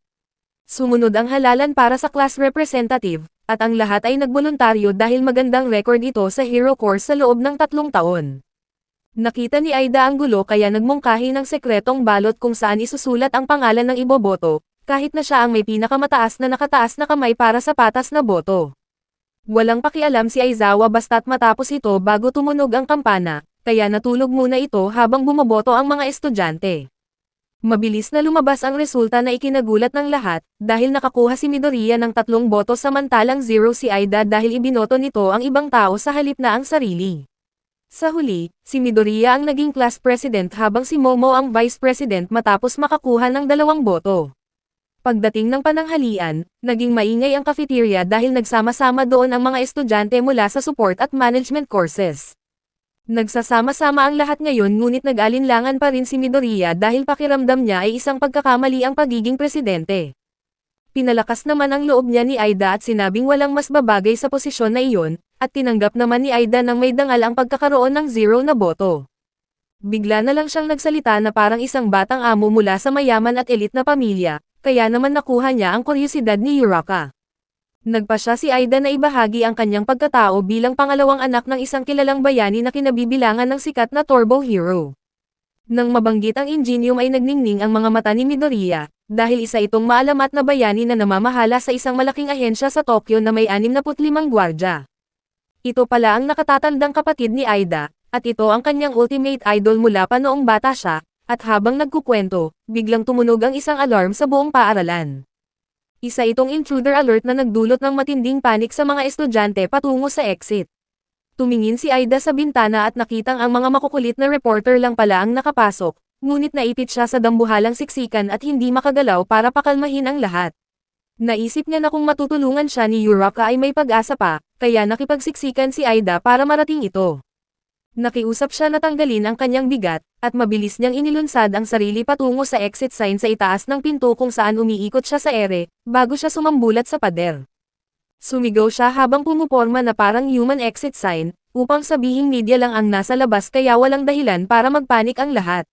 Sumunod ang halalan para sa class representative, at ang lahat ay nagboluntaryo dahil magandang record ito sa Hero Course sa loob ng 3 taon. Nakita ni Aida ang gulo kaya nagmungkahi ng sekretong balot kung saan isusulat ang pangalan ng iboboto, kahit na siya ang may pinakamataas na nakataas na kamay para sa patas na boto. Walang pakialam si Aizawa basta't matapos ito bago tumunog ang kampana, kaya natulog muna ito habang bumoboto ang mga estudyante. Mabilis na lumabas ang resulta na ikinagulat ng lahat, dahil nakakuha si Midoriya ng 3 boto samantalang 0 si Aida dahil ibinoto nito ang ibang tao sa halip na ang sarili. Sa huli, si Midoriya ang naging class president habang si Momo ang vice president matapos makakuha ng 2 boto. Pagdating ng pananghalian, naging maingay ang cafeteria dahil nagsama-sama doon ang mga estudyante mula sa support at management courses. Nagsasama-sama ang lahat ngayon ngunit nag-alinlangan pa rin si Midoriya dahil pakiramdam niya ay isang pagkakamali ang pagiging presidente. Pinalakas naman ang loob niya ni Aida at sinabing walang mas babagay sa posisyon na iyon, at tinanggap naman ni Aida nang may dangal ang pagkakaroon ng 0 na boto. Bigla na lang siyang nagsalita na parang isang batang amo mula sa mayaman at elite na pamilya, kaya naman nakuha niya ang kuryosidad ni Uraka. Nagpa siya si Aida na ibahagi ang kanyang pagkatao bilang pangalawang anak ng isang kilalang bayani na kinabibilangan ng sikat na turbo hero. Nang mabanggit ang Ingenium ay nagningning ang mga mata ni Midoriya, dahil isa itong maalamat na bayani na namamahala sa isang malaking ahensya sa Tokyo na may 65 gwardya. Ito pala ang nakatatandang kapatid ni Aida, at ito ang kanyang ultimate idol mula pa noong bata siya, at habang nagkukwento, biglang tumunog ang isang alarm sa buong paaralan. Isa itong intruder alert na nagdulot ng matinding panik sa mga estudyante patungo sa exit. Tumingin si Aida sa bintana at nakitang ang mga makukulit na reporter lang pala ang nakapasok, ngunit naipit siya sa dambuhalang siksikan at hindi makagalaw para pakalmahin ang lahat. Naisip niya na kung matutulungan siya ni Uraka ay may pag-asa pa, kaya nakipagsiksikan si Aida para marating ito. Nakiusap siya na tanggalin ang kanyang bigat, at mabilis niyang inilunsad ang sarili patungo sa exit sign sa itaas ng pinto kung saan umiikot siya sa ere, bago siya sumambulat sa pader. Sumigaw siya habang pumuporma na parang human exit sign, upang sabihing media lang ang nasa labas kaya walang dahilan para magpanik ang lahat.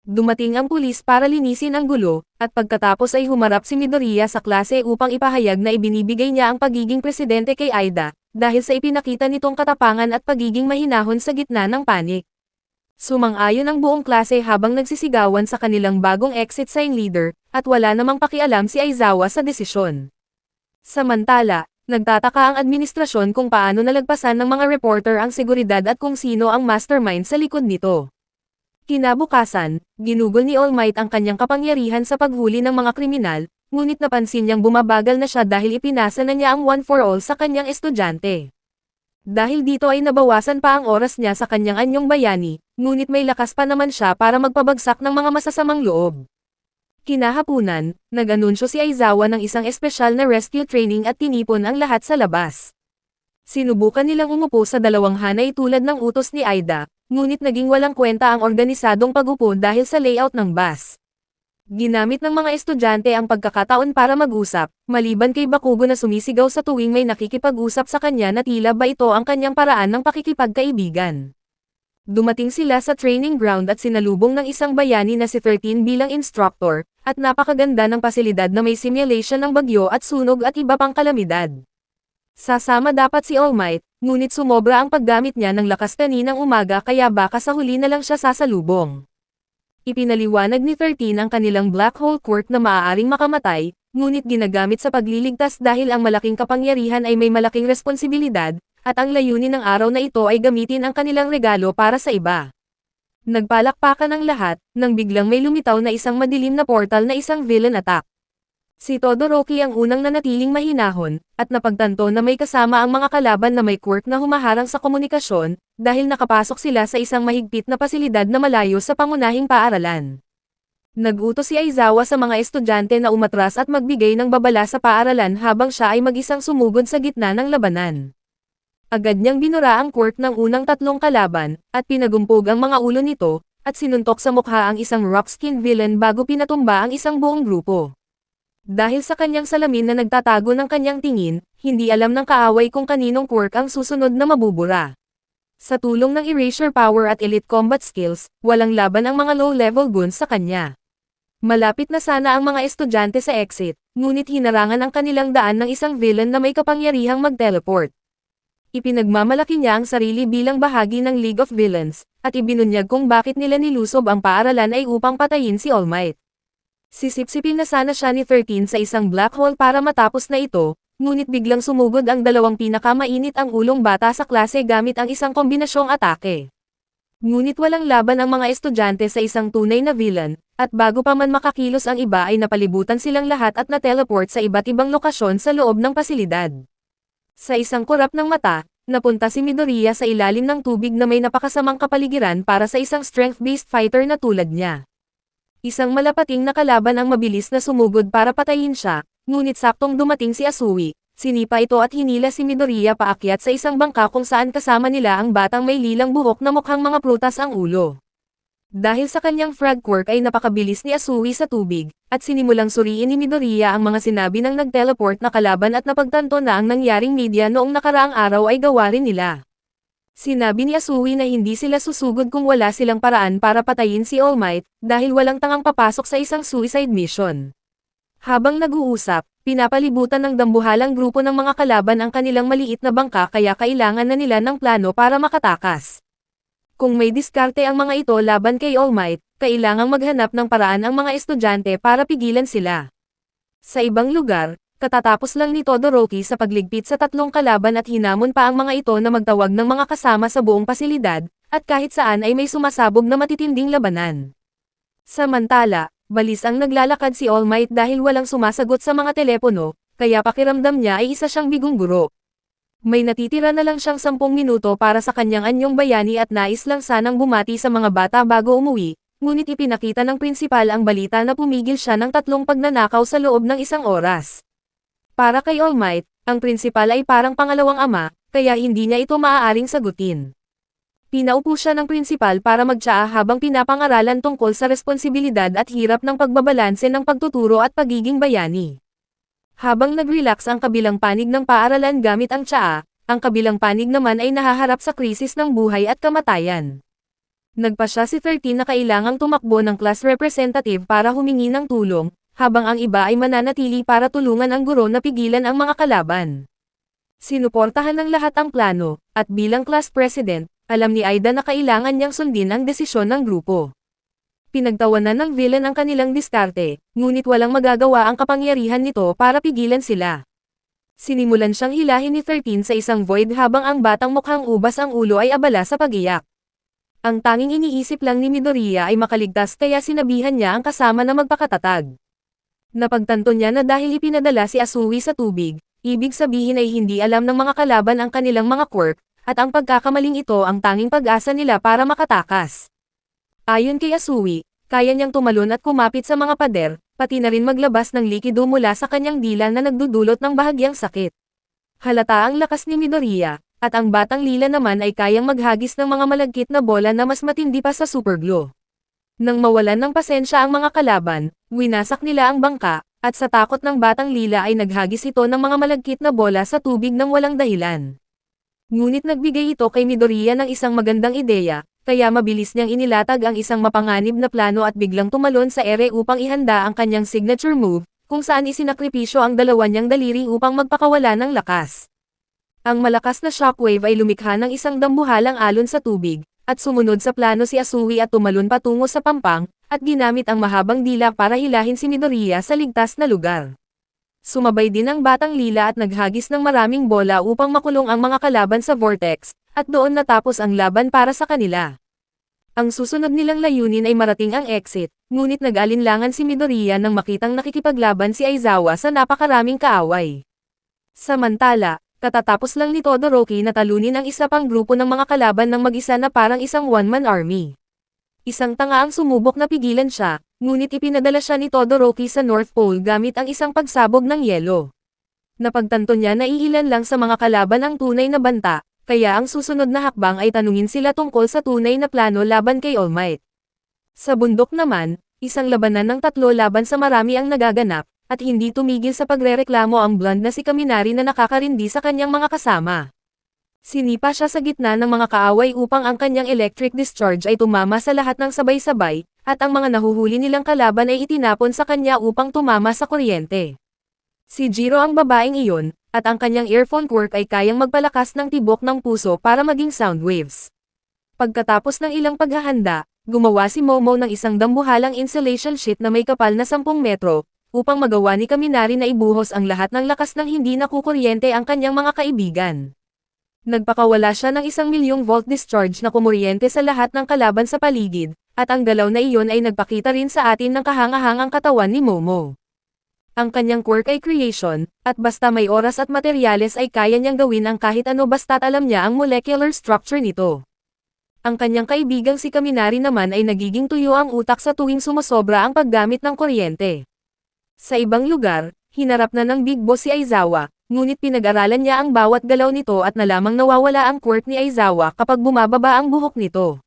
Dumating ang pulis para linisin ang gulo, at pagkatapos ay humarap si Midoriya sa klase upang ipahayag na ibinibigay niya ang pagiging presidente kay Aida, dahil sa ipinakita nitong katapangan at pagiging mahinahon sa gitna ng panik. Sumang-ayon ang buong klase habang nagsisigawan sa kanilang bagong exit sign leader, at wala namang pakialam si Aizawa sa desisyon. Samantala, nagtataka ang administrasyon kung paano nalagpasan ng mga reporter ang seguridad at kung sino ang mastermind sa likod nito. Kinabukasan, ginugol ni All Might ang kanyang kapangyarihan sa paghuli ng mga kriminal, ngunit napansin niyang bumabagal na siya dahil ipinasa na niya ang one for all sa kanyang estudyante. Dahil dito ay nabawasan pa ang oras niya sa kanyang anyong bayani, ngunit may lakas pa naman siya para magpabagsak ng mga masasamang loob. Kinahapunan, nag-anunsyo si Aizawa ng isang espesyal na rescue training at tinipon ang lahat sa labas. Sinubukan nilang umupo sa dalawang hanay tulad ng utos ni Aida, ngunit naging walang kwenta ang organisadong pag-upo dahil sa layout ng bus. Ginamit ng mga estudyante ang pagkakataon para mag-usap, maliban kay Bakugo na sumisigaw sa tuwing may nakikipag-usap sa kanya na tila ba ito ang kanyang paraan ng pakikipagkaibigan. Dumating sila sa training ground at sinalubong ng isang bayani na si 13 bilang instructor, at napakaganda ng pasilidad na may simulation ng bagyo at sunog at iba pang kalamidad. Sasama dapat si All Might, ngunit sumobra ang paggamit niya ng lakas kaninang umaga kaya baka sa huli na lang siya sasalubong. Ipinaliwanag ni 13 ang kanilang black hole quirk na maaaring makamatay, ngunit ginagamit sa pagliligtas dahil ang malaking kapangyarihan ay may malaking responsibilidad, at ang layunin ng araw na ito ay gamitin ang kanilang regalo para sa iba. Nagpalakpakan ang lahat, nang biglang may lumitaw na isang madilim na portal na isang villain attack. Si Todoroki ang unang nanatiling mahinahon, at napagtanto na may kasama ang mga kalaban na may quirk na humaharang sa komunikasyon, dahil nakapasok sila sa isang mahigpit na pasilidad na malayo sa pangunahing paaralan. Nag-utos si Aizawa sa mga estudyante na umatras at magbigay ng babala sa paaralan habang siya ay mag-isang sumugod sa gitna ng labanan. Agad niyang binura ang quirk ng unang tatlong kalaban, at pinagumpog ang mga ulo nito, at sinuntok sa mukha ang isang rock-skin villain bago pinatumba ang isang buong grupo. Dahil sa kanyang salamin na nagtatago ng kanyang tingin, hindi alam ng kaaway kung kaninong quirk ang susunod na mabubura. Sa tulong ng erasure power at elite combat skills, walang laban ang mga low-level goons sa kanya. Malapit na sana ang mga estudyante sa exit, ngunit hinarangan ang kanilang daan ng isang villain na may kapangyarihang mag-teleport. Ipinagmamalaki niya ang sarili bilang bahagi ng League of Villains, at ibinunyag kung bakit nila nilusob ang paaralan ay upang patayin si All Might. Sisipsipin na sana siya ni 13 sa isang black hole para matapos na ito, ngunit biglang sumugod ang dalawang pinakamainit ang ulong bata sa klase gamit ang isang kombinasyong atake. Ngunit walang laban ang mga estudyante sa isang tunay na villain, at bago pa man makakilos ang iba ay napalibutan silang lahat at na-teleport sa iba't ibang lokasyon sa loob ng pasilidad. Sa isang kurap ng mata, napunta si Midoriya sa ilalim ng tubig na may napakasamang kapaligiran para sa isang strength-based fighter na tulad niya. Isang malapating na kalaban ang mabilis na sumugod para patayin siya, ngunit saktong dumating si Asui, sinipa ito at hinila si Midoriya paakyat sa isang bangka kung saan kasama nila ang batang may lilang buhok na mukhang mga prutas ang ulo. Dahil sa kanyang frog quirk ay napakabilis ni Asui sa tubig, at sinimulang suriin ni Midoriya ang mga sinabi ng nag-teleport na kalaban at napagtanto na ang nangyaring media noong nakaraang araw ay gawa rin nila. Sinabi ni Asui na hindi sila susugod kung wala silang paraan para patayin si All Might, dahil walang tangang papasok sa isang suicide mission. Habang nag-uusap, pinapalibutan ng dambuhalang grupo ng mga kalaban ang kanilang maliit na bangka kaya kailangan na nila ng plano para makatakas. Kung may diskarte ang mga ito laban kay All Might, kailangang maghanap ng paraan ang mga estudyante para pigilan sila. Sa ibang lugar, katatapos lang ni Todoroki sa pagligpit sa tatlong kalaban at hinamon pa ang mga ito na magtawag ng mga kasama sa buong pasilidad, at kahit saan ay may sumasabog na matitinding labanan. Samantala, balis ang naglalakad si All Might dahil walang sumasagot sa mga telepono, kaya pakiramdam niya ay isa siyang bigong guro. May natitira na lang siyang 10 minuto para sa kanyang anyong bayani at nais lang sanang bumati sa mga bata bago umuwi, ngunit ipinakita ng prinsipal ang balita na pumigil siya ng 3 pagnanakaw sa loob ng 1 oras. Para kay All Might, ang prinsipal ay parang pangalawang ama, kaya hindi niya ito maaaring sagutin. Pinaupo siya ng prinsipal para magtsaa habang pinapangaralan tungkol sa responsibilidad at hirap ng pagbabalanse ng pagtuturo at pagiging bayani. Habang nag-relax ang kabilang panig ng paaralan gamit ang tsaa, ang kabilang panig naman ay nahaharap sa krisis ng buhay at kamatayan. Nagpasya si 13 na kailangang tumakbo ng class representative para humingi ng tulong, habang ang iba ay mananatili para tulungan ang guro na pigilan ang mga kalaban. Sinuportahan ng lahat ang plano, at bilang class president, alam ni Aida na kailangan niyang sundin ang desisyon ng grupo. Pinagtawanan ng villain ang kanilang diskarte, ngunit walang magagawa ang kapangyarihan nito para pigilan sila. Sinimulan siyang hilahin ni 13 sa isang void habang ang batang mukhang ubas ang ulo ay abala sa pag-iyak. Ang tanging iniisip lang ni Midoriya ay makaligtas kaya sinabihan niya ang kasama na magpakatatag. Napagtanto niya na dahil ipinadala si Asui sa tubig, ibig sabihin ay hindi alam ng mga kalaban ang kanilang mga quirk, at ang pagkakamaling ito ang tanging pag-asa nila para makatakas. Ayon kay Asui, kaya niyang tumalon at kumapit sa mga pader, pati na rin maglabas ng likido mula sa kanyang dila na nagdudulot ng bahagyang sakit. Halata ang lakas ni Midoriya, at ang batang lila naman ay kayang maghagis ng mga malagkit na bola na mas matindi pa sa superglue. Nang mawalan ng pasensya ang mga kalaban, winasak nila ang bangka, at sa takot ng batang lila ay naghagis ito ng mga malagkit na bola sa tubig nang walang dahilan. Ngunit nagbigay ito kay Midoriya ng isang magandang ideya, kaya mabilis niyang inilatag ang isang mapanganib na plano at biglang tumalon sa ere upang ihanda ang kanyang signature move, kung saan isinakripisyo ang dalawa niyang daliri upang magpakawala ng lakas. Ang malakas na shockwave ay lumikha ng isang dambuhalang alon sa tubig, at sumunod sa plano si Asui at tumalon patungo sa pampang, at ginamit ang mahabang dila para hilahin si Midoriya sa ligtas na lugar. Sumabay din ang batang lila at naghagis ng maraming bola upang makulong ang mga kalaban sa vortex, at doon natapos ang laban para sa kanila. Ang susunod nilang layunin ay marating ang exit, ngunit nag-alinlangan si Midoriya nang makitang nakikipaglaban si Aizawa sa napakaraming kaaway. Samantala, katatapos lang ni Todoroki na talunin ang isa pang grupo ng mga kalaban ng mag-isa na parang isang one-man army. Isang tanga ang sumubok na pigilan siya, ngunit ipinadala siya ni Todoroki sa North Pole gamit ang isang pagsabog ng yelo. Napagtanto niya na iilan lang sa mga kalaban ang tunay na banta, kaya ang susunod na hakbang ay tanungin sila tungkol sa tunay na plano laban kay All Might. Sa bundok naman, isang labanan ng tatlo laban sa marami ang nagaganap, at hindi tumigil sa pagrereklamo ang blonde na si Kaminari na nakakarindi sa kanyang mga kasama. Sinipa siya sa gitna ng mga kaaway upang ang kanyang electric discharge ay tumama sa lahat ng sabay-sabay, at ang mga nahuhuli nilang kalaban ay itinapon sa kanya upang tumama sa kuryente. Si Jiro ang babaeng iyon, at ang kanyang earphone quirk ay kayang magpalakas ng tibok ng puso para maging sound waves. Pagkatapos ng ilang paghahanda, gumawa si Momo ng isang dambuhalang insulation sheet na may kapal na 10 metro, upang magawa ni Kaminari na ibuhos ang lahat ng lakas ng hindi nakukuryente ang kanyang mga kaibigan. Nagpakawala siya ng 1,000,000 volt discharge na kumuryente sa lahat ng kalaban sa paligid, at ang galaw na iyon ay nagpakita rin sa atin ng kahangahangang katawan ni Momo. Ang kanyang quirk ay creation, at basta may oras at materyales ay kaya niyang gawin ang kahit ano basta't alam niya ang molecular structure nito. Ang kanyang kaibigang si Kaminari naman ay nagiging tuyo ang utak sa tuwing sumosobra ang paggamit ng kuryente. Sa ibang lugar, hinarap na ng Big Boss si Aizawa, ngunit pinag-aralan niya ang bawat galaw nito at nalamang nawawala ang quirk ni Aizawa kapag bumababa ang buhok nito.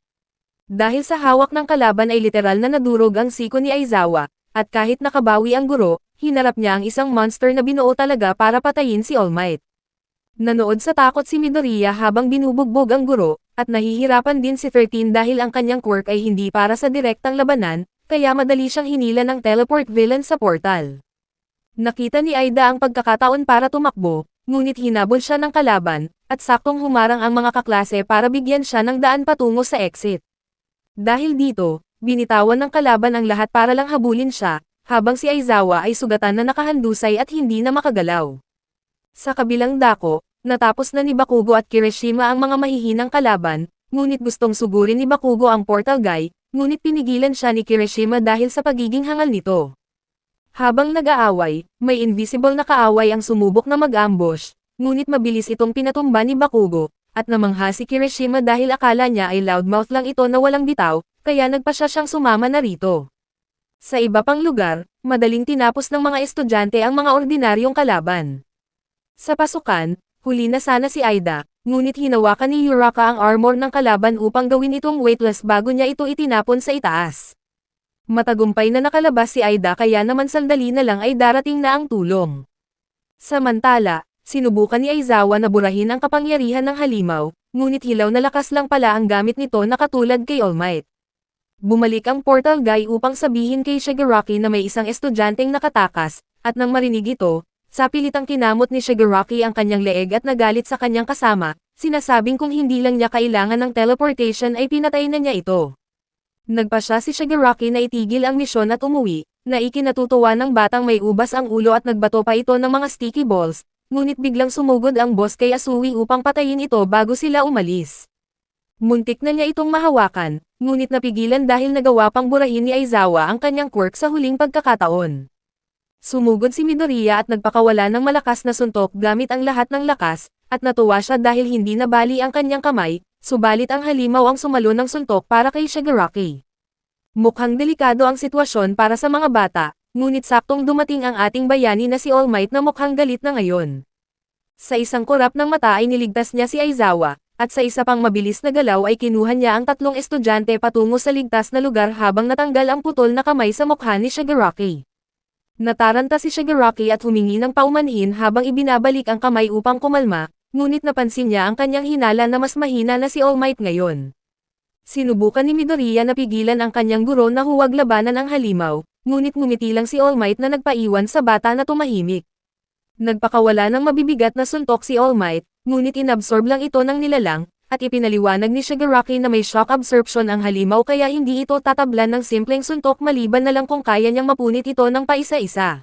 Dahil sa hawak ng kalaban ay literal na nadurog ang siko ni Aizawa, at kahit nakabawi ang guro, hinarap niya ang isang monster na binuo talaga para patayin si All Might. Nanood sa takot si Midoriya habang binubugbog ang guro, at nahihirapan din si 13 dahil ang kanyang quirk ay hindi para sa direktang labanan, kaya madali siyang hinila ng teleport villain sa portal. Nakita ni Aida ang pagkakataon para tumakbo, ngunit hinabol siya ng kalaban, at saktong humarang ang mga kaklase para bigyan siya ng daan patungo sa exit. Dahil dito, binitawan ng kalaban ang lahat para lang habulin siya, habang si Aizawa ay sugatan na nakahandusay at hindi na makagalaw. Sa kabilang dako, natapos na ni Bakugo at Kirishima ang mga mahihinang kalaban, ngunit gustong sugurin ni Bakugo ang portal guy, ngunit pinigilan siya ni Kirishima dahil sa pagiging hangal nito. Habang nag-aaway, may invisible na kaaway ang sumubok na mag-ambush, ngunit mabilis itong pinatumba ni Bakugo, at namangha si Kirishima dahil akala niya ay loudmouth lang ito na walang bitaw, kaya nagpasya siyang sumama na rito. Sa iba pang lugar, madaling tinapos ng mga estudyante ang mga ordinaryong kalaban. Sa pasukan, huli na sana si Aida, ngunit hinawakan ni Uraka ang armor ng kalaban upang gawin itong weightless bago niya ito itinapon sa itaas. Matagumpay na nakalabas si Aida kaya naman sandali na lang ay darating na ang tulong. Samantala, sinubukan ni Aizawa na burahin ang kapangyarihan ng halimaw, ngunit hilaw na lakas lang pala ang gamit nito na katulad kay All Might. Bumalik ang portal guy upang sabihin kay Shigaraki na may isang estudyanteng nakatakas, at nang marinig ito, sapilitang kinamot ni Shigaraki ang kanyang leeg at nagalit sa kanyang kasama, sinasabing kung hindi lang niya kailangan ng teleportation ay pinatay na niya ito. Nagpasya si Shigaraki na itigil ang misyon at umuwi, na ikinatutuwa ng batang may ubas ang ulo at nagbato pa ito ng mga sticky balls, ngunit biglang sumugod ang boss kay Asui upang patayin ito bago sila umalis. Muntik na niya itong mahawakan, ngunit napigilan dahil nagawa pang burahin ni Aizawa ang kanyang quirk sa huling pagkakataon. Sumugod si Midoriya at nagpakawala ng malakas na suntok gamit ang lahat ng lakas, at natuwa siya dahil hindi nabali ang kanyang kamay, subalit ang halimaw ang sumalo ng suntok para kay Shigaraki. Mukhang delikado ang sitwasyon para sa mga bata, ngunit saktong dumating ang ating bayani na si All Might na mukhang galit na ngayon. Sa isang kurap ng mata ay niligtas niya si Aizawa, at sa isa pang mabilis na galaw ay kinuha niya ang 3 estudyante patungo sa ligtas na lugar habang natanggal ang putol na kamay sa mukha ni Shigaraki. Nataranta si Shigaraki at humingi ng paumanhin habang ibinabalik ang kamay upang kumalma, ngunit napansin niya ang kanyang hinala na mas mahina na si All Might ngayon. Sinubukan ni Midoriya na pigilan ang kanyang guro na huwag labanan ang halimaw, ngunit ngumiti lang si All Might na nagpaiwan sa bata na tumahimik. Nagpakawala ng mabibigat na suntok si All Might, ngunit inabsorb lang ito ng nilalang, at ipinaliwanag ni Shigaraki na may shock absorption ang halimaw kaya hindi ito tatablan ng simpleng suntok maliban na lang kung kaya niyang mapunit ito ng paisa-isa.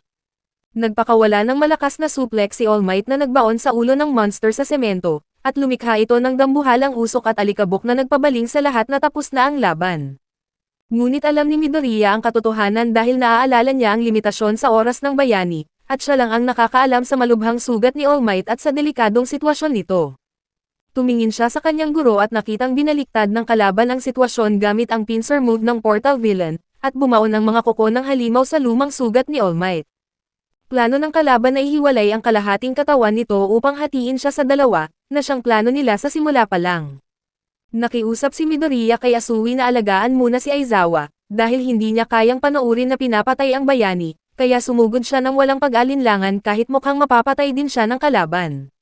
Nagpakawala ng malakas na suplex si All Might na nagbaon sa ulo ng monster sa semento, at lumikha ito ng dambuhalang usok at alikabok na nagpabaling sa lahat na tapos na ang laban. Ngunit alam ni Midoriya ang katotohanan dahil naaalala niya ang limitasyon sa oras ng bayani, at siya lang ang nakakaalam sa malubhang sugat ni All Might at sa delikadong sitwasyon nito. Tumingin siya sa kanyang guro at nakitang binaliktad ng kalaban ang sitwasyon gamit ang pincer move ng Portal Villain, at bumaon ang mga kuko ng halimaw sa lumang sugat ni All Might. Plano ng kalaban ay hiwalay ang kalahating katawan nito upang hatiin siya sa dalawa, na siyang plano nila sa simula pa lang. Nakiusap si Midoriya kay Asui na alagaan muna si Aizawa, dahil hindi niya kayang panoorin na pinapatay ang bayani, kaya sumugod siya ng walang pag-alinlangan kahit mukhang mapapatay din siya ng kalaban.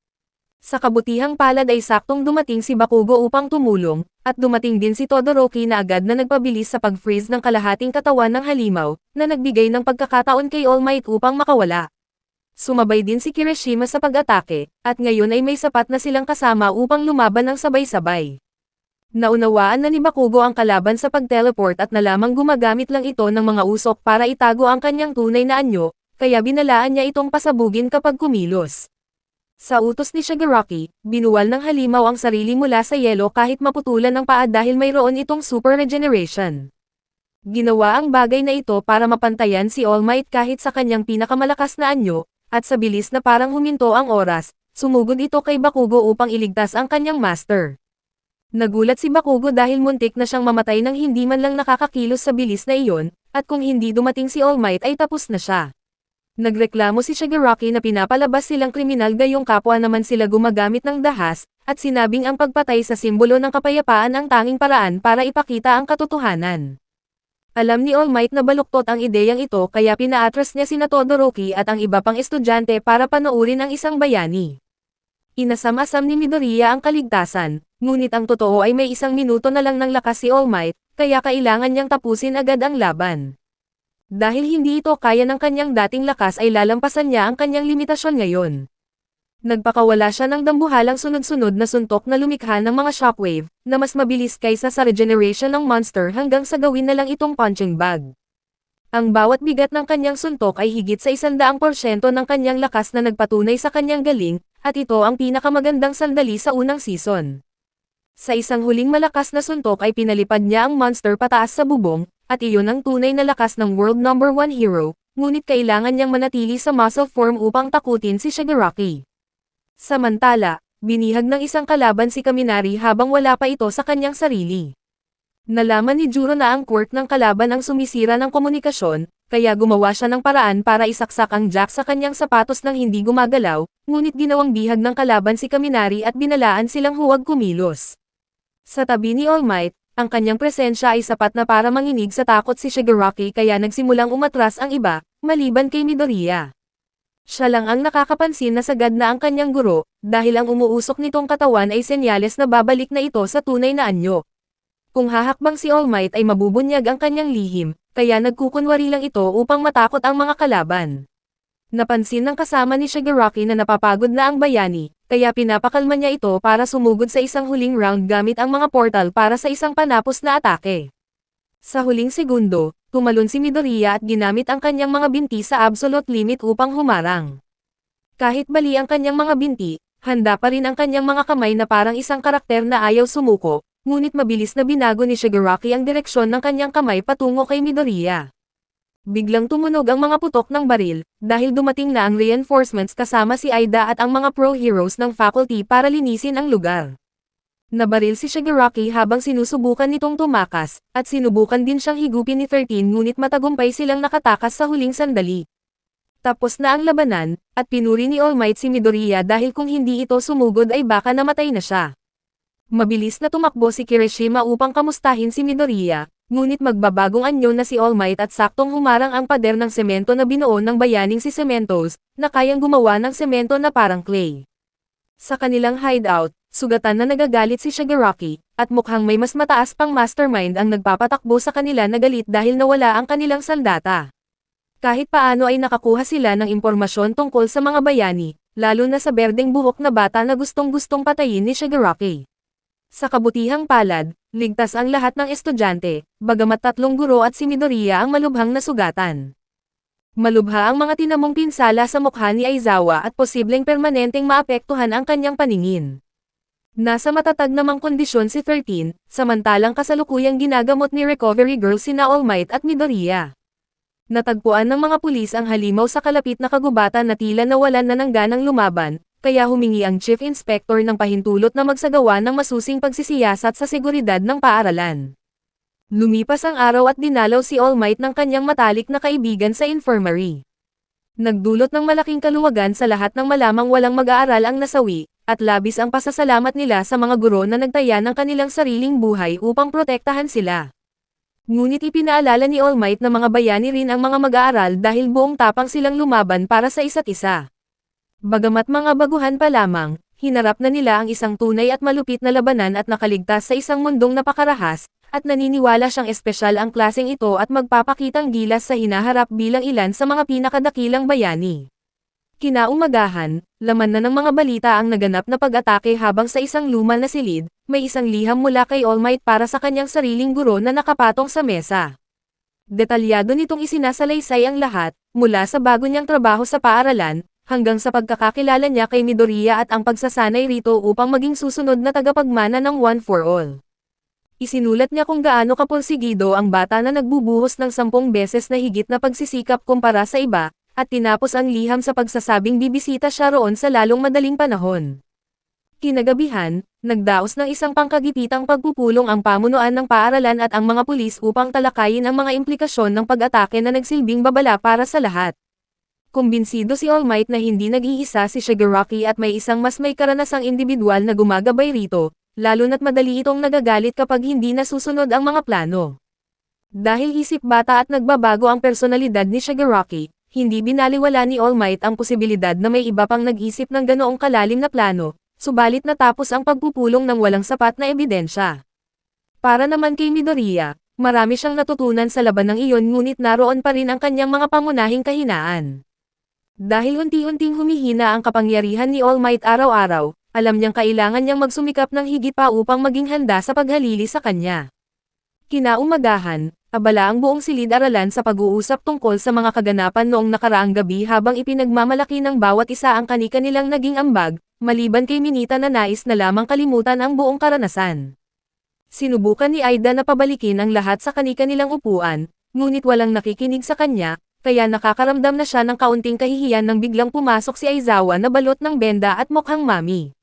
Sa kabutihang palad ay saktong dumating si Bakugo upang tumulong, at dumating din si Todoroki na agad na nagpabilis sa pag-freeze ng kalahating katawan ng halimaw, na nagbigay ng pagkakataon kay All Might upang makawala. Sumabay din si Kirishima sa pag-atake, at ngayon ay may sapat na silang kasama upang lumaban ng sabay-sabay. Naunawaan na ni Bakugo ang kalaban sa pag-teleport at nalamang gumagamit lang ito ng mga usok para itago ang kanyang tunay na anyo, kaya binalaan niya itong pasabugin kapag kumilos. Sa utos ni Shigaraki, binuwal ng halimaw ang sarili mula sa yelo kahit maputulan ng paa dahil mayroon itong super regeneration. Ginawa ang bagay na ito para mapantayan si All Might kahit sa kanyang pinakamalakas na anyo, at sa bilis na parang huminto ang oras, sumugod ito kay Bakugo upang iligtas ang kanyang master. Nagulat si Bakugo dahil muntik na siyang mamatay nang hindi man lang nakakakilos sa bilis na iyon, at kung hindi dumating si All Might ay tapos na siya. Nagreklamo si Shigaraki na pinapalabas silang kriminal gayong kapwa naman sila gumagamit ng dahas, at sinabing ang pagpatay sa simbolo ng kapayapaan ang tanging paraan para ipakita ang katotohanan. Alam ni All Might na baluktot ang ideyang ito kaya pinaatras niya sina Todoroki at ang iba pang estudyante para panoorin ang isang bayani. Inasam-asam ni Midoriya ang kaligtasan, ngunit ang totoo ay may 1 minuto na lang ng lakas si All Might, kaya kailangan niyang tapusin agad ang laban. Dahil hindi ito kaya ng kanyang dating lakas ay lalampasan niya ang kanyang limitasyon ngayon. Nagpakawala siya ng dambuhalang sunod-sunod na suntok na lumikha ng mga shockwave, na mas mabilis kaysa sa regeneration ng monster hanggang sa gawin na lang itong punching bag. Ang bawat bigat ng kanyang suntok ay higit sa 100% ng kanyang lakas na nagpatunay sa kanyang galing, at ito ang pinakamagandang sandali sa unang season. Sa isang huling malakas na suntok ay pinalipad niya ang monster pataas sa bubong, at iyon ang tunay na lakas ng World No. 1 hero, ngunit kailangan niyang manatili sa muscle form upang takutin si Shigaraki. Samantala, binihag ng isang kalaban si Kaminari habang wala pa ito sa kanyang sarili. Nalaman ni Juro na ang quirk ng kalaban ang sumisira ng komunikasyon, kaya gumawa siya ng paraan para isaksak ang jack sa kanyang sapatos nang hindi gumagalaw, ngunit ginawang bihag ng kalaban si Kaminari at binalaan silang huwag kumilos. Sa tabi ni All Might, ang kanyang presensya ay sapat na para manginig sa takot si Shigaraki kaya nagsimulang umatras ang iba, maliban kay Midoriya. Siya lang ang nakakapansin na sagad na ang kanyang guro, dahil ang umuusok nitong katawan ay senyales na babalik na ito sa tunay na anyo. Kung hahakbang si All Might ay mabubunyag ang kanyang lihim, kaya nagkukunwari lang ito upang matakot ang mga kalaban. Napansin ng kasama ni Shigaraki na napapagod na ang bayani, kaya pinapakalma niya ito para sumugod sa isang huling round gamit ang mga portal para sa isang panapos na atake. Sa huling segundo, tumalon si Midoriya at ginamit ang kanyang mga binti sa absolute limit upang humarang. Kahit bali ang kanyang mga binti, handa pa rin ang kanyang mga kamay na parang isang karakter na ayaw sumuko, ngunit mabilis na binago ni Shigaraki ang direksyon ng kanyang kamay patungo kay Midoriya. Biglang tumunog ang mga putok ng baril, dahil dumating na ang reinforcements kasama si Aida at ang mga pro-heroes ng faculty para linisin ang lugar. Nabaril si Shigaraki habang sinusubukan nitong tumakas, at sinubukan din siyang higupin ni 13 ngunit matagumpay silang nakatakas sa huling sandali. Tapos na ang labanan, at pinuri ni All Might si Midoriya dahil kung hindi ito sumugod ay baka namatay na siya. Mabilis na tumakbo si Kirishima upang kamustahin si Midoriya, ngunit magbabagong anyo na si All Might at saktong humarang ang pader ng semento na binuo ng bayaning si Cementos, na kayang gumawa ng semento na parang clay. Sa kanilang hideout, sugatan na nagagalit si Shigaraki, at mukhang may mas mataas pang mastermind ang nagpapatakbo sa kanila na galit dahil nawala ang kanilang sandata. Kahit paano ay nakakuha sila ng impormasyon tungkol sa mga bayani, lalo na sa berdeng buhok na bata na gustong-gustong patayin ni Shigaraki. Sa kabutihang palad, ligtas ang lahat ng estudyante, bagamat 3 guro at si Midoriya ang malubhang nasugatan. Malubha ang mga tinamong pinsala sa mukha ni Aizawa at posibleng permanenteng maapektuhan ang kanyang paningin. Nasa matatag namang kondisyon si 13, samantalang kasalukuyang ginagamot ni Recovery Girl sina All Might at Midoriya. Natagpuan ng mga pulis ang halimaw sa kalapit na kagubatan na tila nawalan na ng ganang lumaban, kaya humingi ang Chief Inspector ng pahintulot na magsagawa ng masusing pagsisiyasat sa seguridad ng paaralan. Lumipas ang araw at dinalaw si All Might ng kanyang matalik na kaibigan sa infirmary. Nagdulot ng malaking kaluwagan sa lahat ng malamang walang mag-aaral ang nasawi, at labis ang pasasalamat nila sa mga guro na nagtaya ng kanilang sariling buhay upang protektahan sila. Ngunit ipinaalala ni All Might na mga bayani rin ang mga mag-aaral dahil buong tapang silang lumaban para sa isa't isa. Bagamat mga baguhan pa lamang, hinarap na nila ang isang tunay at malupit na labanan at nakaligtas sa isang mundong napakarahas, at naniniwala siyang espesyal ang klaseng ito at magpapakitang gilas sa hinaharap bilang ilan sa mga pinakadakilang bayani. Kinaumagahan, laman na ng mga balita ang naganap na pag-atake habang sa isang luma na silid, may isang liham mula kay All Might para sa kanyang sariling guro na nakapatong sa mesa. Detalyado nitong isinasalaysay ang lahat, mula sa bago niyang trabaho sa paaralan, hanggang sa pagkakakilala niya kay Midoriya at ang pagsasanay rito upang maging susunod na tagapagmana ng One for All. Isinulat niya kung gaano kapursigido ang bata na nagbubuhos ng 10 beses na higit na pagsisikap kumpara sa iba, at tinapos ang liham sa pagsasabing bibisita siya roon sa lalong madaling panahon. Kinagabihan, nagdaos ng isang pangkagipitang pagpupulong ang pamunuan ng paaralan at ang mga pulis upang talakayin ang mga implikasyon ng pag-atake na nagsilbing babala para sa lahat. Kumbinsido si All Might na hindi nag-iisa si Shigaraki at may isang mas may karanasang individual na gumagabay rito, lalo na't madali itong nagagalit kapag hindi nasusunod ang mga plano. Dahil isip bata at nagbabago ang personalidad ni Shigaraki, hindi binaliwala ni All Might ang posibilidad na may iba pang nag-isip ng ganoong kalalim na plano, subalit natapos ang pagpupulong ng walang sapat na ebidensya. Para naman kay Midoriya, marami siyang natutunan sa labanang iyon ngunit naroon pa rin ang kanyang mga pangunahing kahinaan. Dahil unti-unting humihina ang kapangyarihan ni All Might araw-araw, alam niyang kailangan niyang magsumikap ng higit pa upang maging handa sa paghalili sa kanya. Kinaumagahan, abala ang buong silid-aralan sa pag-uusap tungkol sa mga kaganapan noong nakaraang gabi habang ipinagmamalaki ng bawat isa ang kani-kanilang naging ambag, maliban kay Minita na nais na lamang kalimutan ang buong karanasan. Sinubukan ni Aida na pabalikin ang lahat sa kani-kanilang upuan, ngunit walang nakikinig sa kanya, kaya nakakaramdam na siya ng kaunting kahihiyan nang biglang pumasok si Aizawa na balot ng benda at mukhang mami.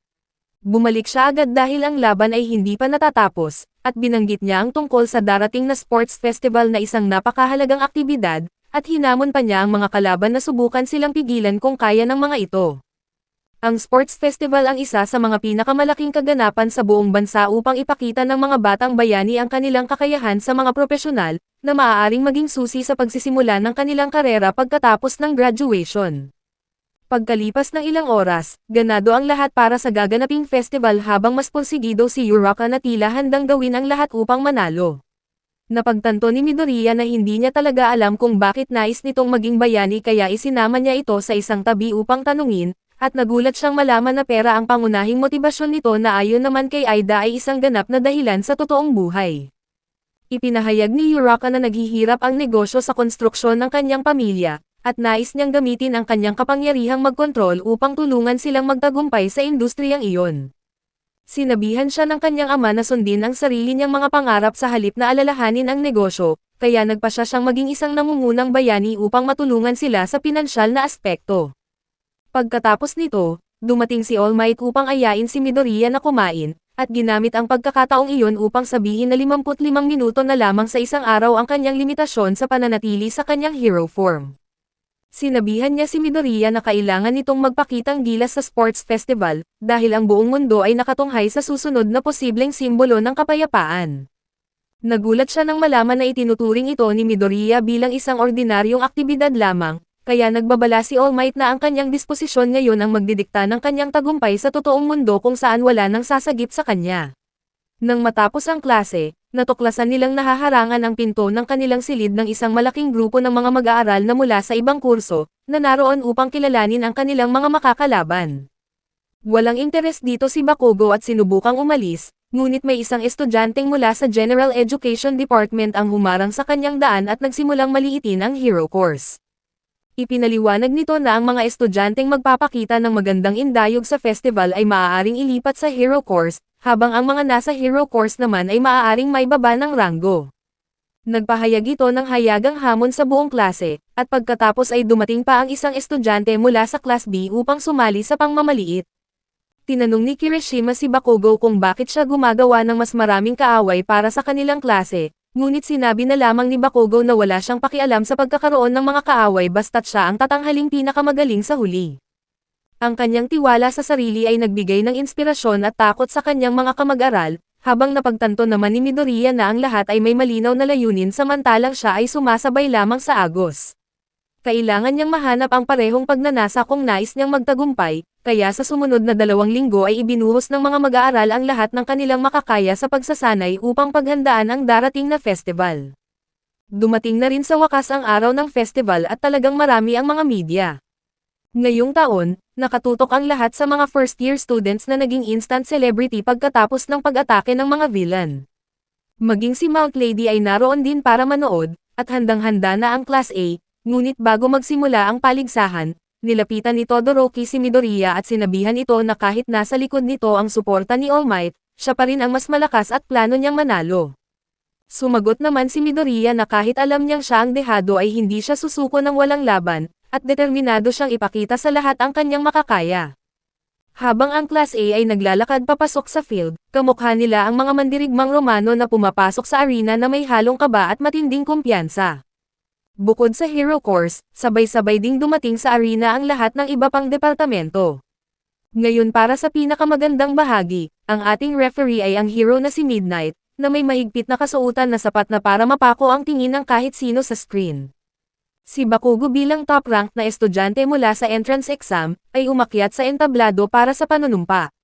Bumalik siya agad dahil ang laban ay hindi pa natatapos, at binanggit niya ang tungkol sa darating na sports festival na isang napakahalagang aktibidad, at hinamon pa niya ang mga kalaban na subukan silang pigilan kung kaya ng mga ito. Ang sports festival ang isa sa mga pinakamalaking kaganapan sa buong bansa upang ipakita ng mga batang bayani ang kanilang kakayahan sa mga profesional, na maaaring maging susi sa pagsisimula ng kanilang karera pagkatapos ng graduation. Pagkalipas ng ilang oras, ganado ang lahat para sa gaganaping festival habang mas porsigido si Uraka na tila handang gawin ang lahat upang manalo. Napagtanto ni Midoriya na hindi niya talaga alam kung bakit nais nitong maging bayani kaya isinama niya ito sa isang tabi upang tanungin, at nagulat siyang malaman na pera ang pangunahing motibasyon nito na ayon naman kay Aida ay isang ganap na dahilan sa totoong buhay. Ipinahayag ni Uraka na naghihirap ang negosyo sa konstruksyon ng kanyang pamilya, at nais niyang gamitin ang kanyang kapangyarihang magkontrol upang tulungan silang magtagumpay sa industriyang iyon. Sinabihan siya ng kanyang ama na sundin ang sarili niyang mga pangarap sa halip na alalahanin ang negosyo, kaya nagpasya siyang maging isang nangungunang bayani upang matulungan sila sa pinansyal na aspekto. Pagkatapos nito, dumating si All Might upang ayain si Midoriya na kumain, at ginamit ang pagkakataong iyon upang sabihin na 55 minuto na lamang sa isang araw ang kanyang limitasyon sa pananatili sa kanyang hero form. Sinabihan niya si Midoriya na kailangan nitong magpakitang gilas sa sports festival, dahil ang buong mundo ay nakatunghay sa susunod na posibleng simbolo ng kapayapaan. Nagulat siya nang malaman na itinuturing ito ni Midoriya bilang isang ordinaryong aktibidad lamang, kaya nagbabala si All Might na ang kanyang disposisyon ngayon ang magdidikta ng kanyang tagumpay sa totoong mundo kung saan wala nang sasagip sa kanya. Nang matapos ang klase, natuklasan nilang nahaharangan ang pinto ng kanilang silid ng isang malaking grupo ng mga mag-aaral na mula sa ibang kurso, na naroon upang kilalanin ang kanilang mga makakalaban. Walang interes dito si Bakugo at sinubukang umalis, ngunit may isang estudyanteng mula sa General Education Department ang humarang sa kanyang daan at nagsimulang maliitin ang hero course. Ipinaliwanag nito na ang mga estudyanteng magpapakita ng magandang indayog sa festival ay maaaring ilipat sa hero course, habang ang mga nasa hero course naman ay maaaring maibaba ng ranggo. Nagpahayag ito ng hayagang hamon sa buong klase, at pagkatapos ay dumating pa ang isang estudyante mula sa Class B upang sumali sa pangmamaliit. Tinanong ni Kirishima si Bakugo kung bakit siya gumagawa ng mas maraming kaaway para sa kanilang klase. Ngunit sinabi na lamang ni Bakugo na wala siyang pakialam sa pagkakaroon ng mga kaaway basta't siya ang tatanghaling pinakamagaling sa huli. Ang kanyang tiwala sa sarili ay nagbigay ng inspirasyon at takot sa kanyang mga kamag-aral, habang napagtanto naman ni Midoriya na ang lahat ay may malinaw na layunin samantalang siya ay sumasabay lamang sa agos. Kailangan niyang mahanap ang parehong pagnanasa kung nais niyang magtagumpay, kaya sa sumunod na 2 linggo ay ibinuhos ng mga mag-aaral ang lahat ng kanilang makakaya sa pagsasanay upang paghandaan ang darating na festival. Dumating na rin sa wakas ang araw ng festival at talagang marami ang mga media. Ngayong taon, nakatutok ang lahat sa mga first-year students na naging instant celebrity pagkatapos ng pag-atake ng mga villain. Maging si Mount Lady ay naroon din para manood, at handang-handa na ang Class A. Ngunit bago magsimula ang paligsahan, nilapitan ni Todoroki si Midoriya at sinabihan ito na kahit nasa likod nito ang suporta ni All Might, siya pa rin ang mas malakas at plano niyang manalo. Sumagot naman si Midoriya na kahit alam niyang siya ang dehado ay hindi siya susuko ng walang laban, at determinado siyang ipakita sa lahat ang kanyang makakaya. Habang ang Class A ay naglalakad papasok sa field, kamukha nila ang mga mandirigmang Romano na pumapasok sa arena na may halong kaba at matinding kumpiyansa. Bukod sa hero course, sabay-sabay ding dumating sa arena ang lahat ng iba pang departamento. Ngayon para sa pinakamagandang bahagi, ang ating referee ay ang hero na si Midnight, na may mahigpit na kasuotan na sapat na para mapako ang tingin ng kahit sino sa screen. Si Bakugo bilang top-ranked na estudyante mula sa entrance exam, ay umakyat sa entablado para sa panunumpa.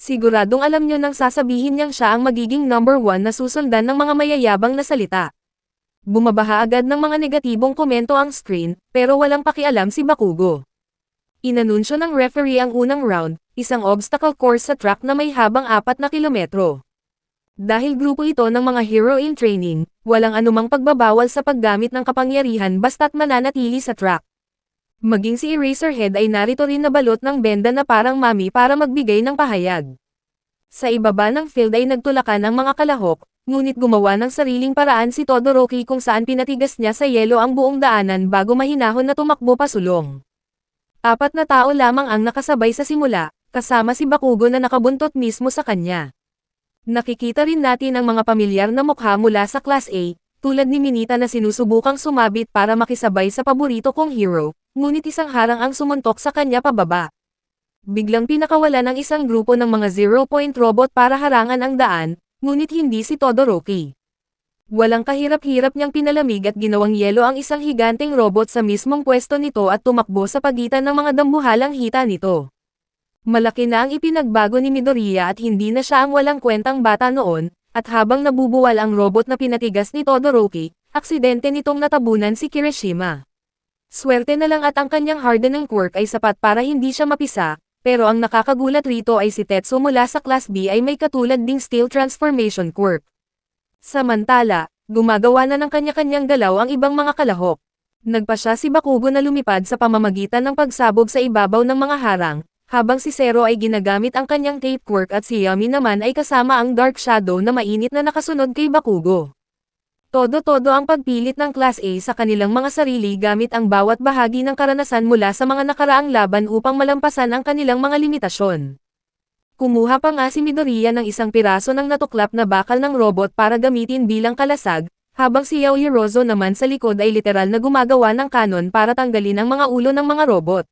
Siguradong alam niyo nang sasabihin niyang siya ang magiging number 1 na susundan ng mga mayayabang na salita. Bumabaha agad ng mga negatibong komento ang screen, pero walang pakialam si Bakugo. Inanunsyo ng referee ang unang round, isang obstacle course sa track na may habang 4 na kilometro. Dahil grupo ito ng mga hero in training, walang anumang pagbabawal sa paggamit ng kapangyarihan basta't mananatili sa track. Maging si Eraserhead ay narito rin na balot ng benda na parang mami para magbigay ng pahayag. Sa ibaba ng field ay nagtulakan ang mga kalahok, ngunit gumawa ng sariling paraan si Todoroki kung saan pinatigas niya sa yelo ang buong daanan bago mahinahon na tumakbo pasulong. 4 na tao lamang ang nakasabay sa simula, kasama si Bakugo na nakabuntot mismo sa kanya. Nakikita rin natin ang mga pamilyar na mukha mula sa Class A, tulad ni Minita na sinusubukang sumabit para makisabay sa paborito kong hero, ngunit isang harang ang sumuntok sa kanya pababa. Biglang pinakawala ng isang grupo ng mga zero-point robot para harangan ang daan, ngunit hindi si Todoroki. Walang kahirap-hirap niyang pinalamig at ginawang yelo ang isang higanteng robot sa mismong pwesto nito at tumakbo sa pagitan ng mga dambuhalang hita nito. Malaki na ang ipinagbago ni Midoriya at hindi na siya ang walang kwentang bata noon, at habang nabubuwal ang robot na pinatigas ni Todoroki, aksidente nitong natabunan si Kirishima. Swerte na lang at ang kanyang hardeneng quirk ay sapat para hindi siya mapisa, pero ang nakakagulat rito ay si Tetsu mula sa Class B ay may katulad ding Steel Transformation quirk. Samantala, gumagawa na ng kanya-kanyang galaw ang ibang mga kalahok. Nagpasya si Bakugo na lumipad sa pamamagitan ng pagsabog sa ibabaw ng mga harang, habang si Zero ay ginagamit ang kanyang tape quirk at si Yami naman ay kasama ang Dark Shadow na mainit na nakasunod kay Bakugo. Todo-todo ang pagpilit ng Class A sa kanilang mga sarili gamit ang bawat bahagi ng karanasan mula sa mga nakaraang laban upang malampasan ang kanilang mga limitasyon. Kumuha pa nga si Midoriya ng isang piraso ng natuklap na bakal ng robot para gamitin bilang kalasag, habang si Yaoyorozu naman sa likod ay literal na gumagawa ng kanon para tanggalin ang mga ulo ng mga robot.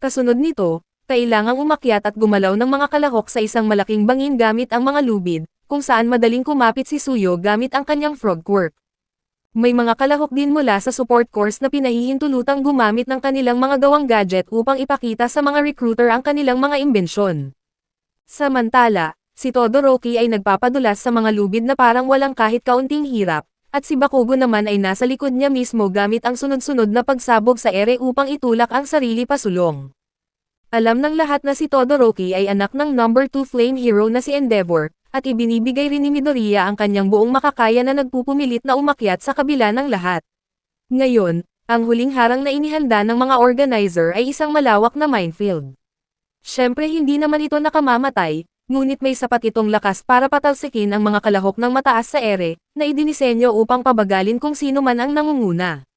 Kasunod nito, kailangang umakyat at gumalaw ng mga kalahok sa isang malaking bangin gamit ang mga lubid, kung saan madaling kumapit si Suyo gamit ang kanyang frog quirk. May mga kalahok din mula sa support course na pinahihintulutang gumamit ng kanilang mga gawang gadget upang ipakita sa mga recruiter ang kanilang mga imbensyon. Samantala, si Todoroki ay nagpapadulas sa mga lubid na parang walang kahit kaunting hirap, at si Bakugo naman ay nasa likod niya mismo gamit ang sunod-sunod na pagsabog sa ere upang itulak ang sarili pasulong. Alam ng lahat na si Todoroki ay anak ng number 2 flame hero na si Endeavor, at ibinibigay rin ni Midoriya ang kanyang buong makakaya na nagpupumilit na umakyat sa kabila ng lahat. Ngayon, ang huling harang na inihanda ng mga organizer ay isang malawak na minefield. Siyempre hindi naman ito nakamamatay, ngunit may sapat itong lakas para patalsikin ang mga kalahok ng mataas sa ere, na idinisenyo upang pabagalin kung sino man ang nangunguna.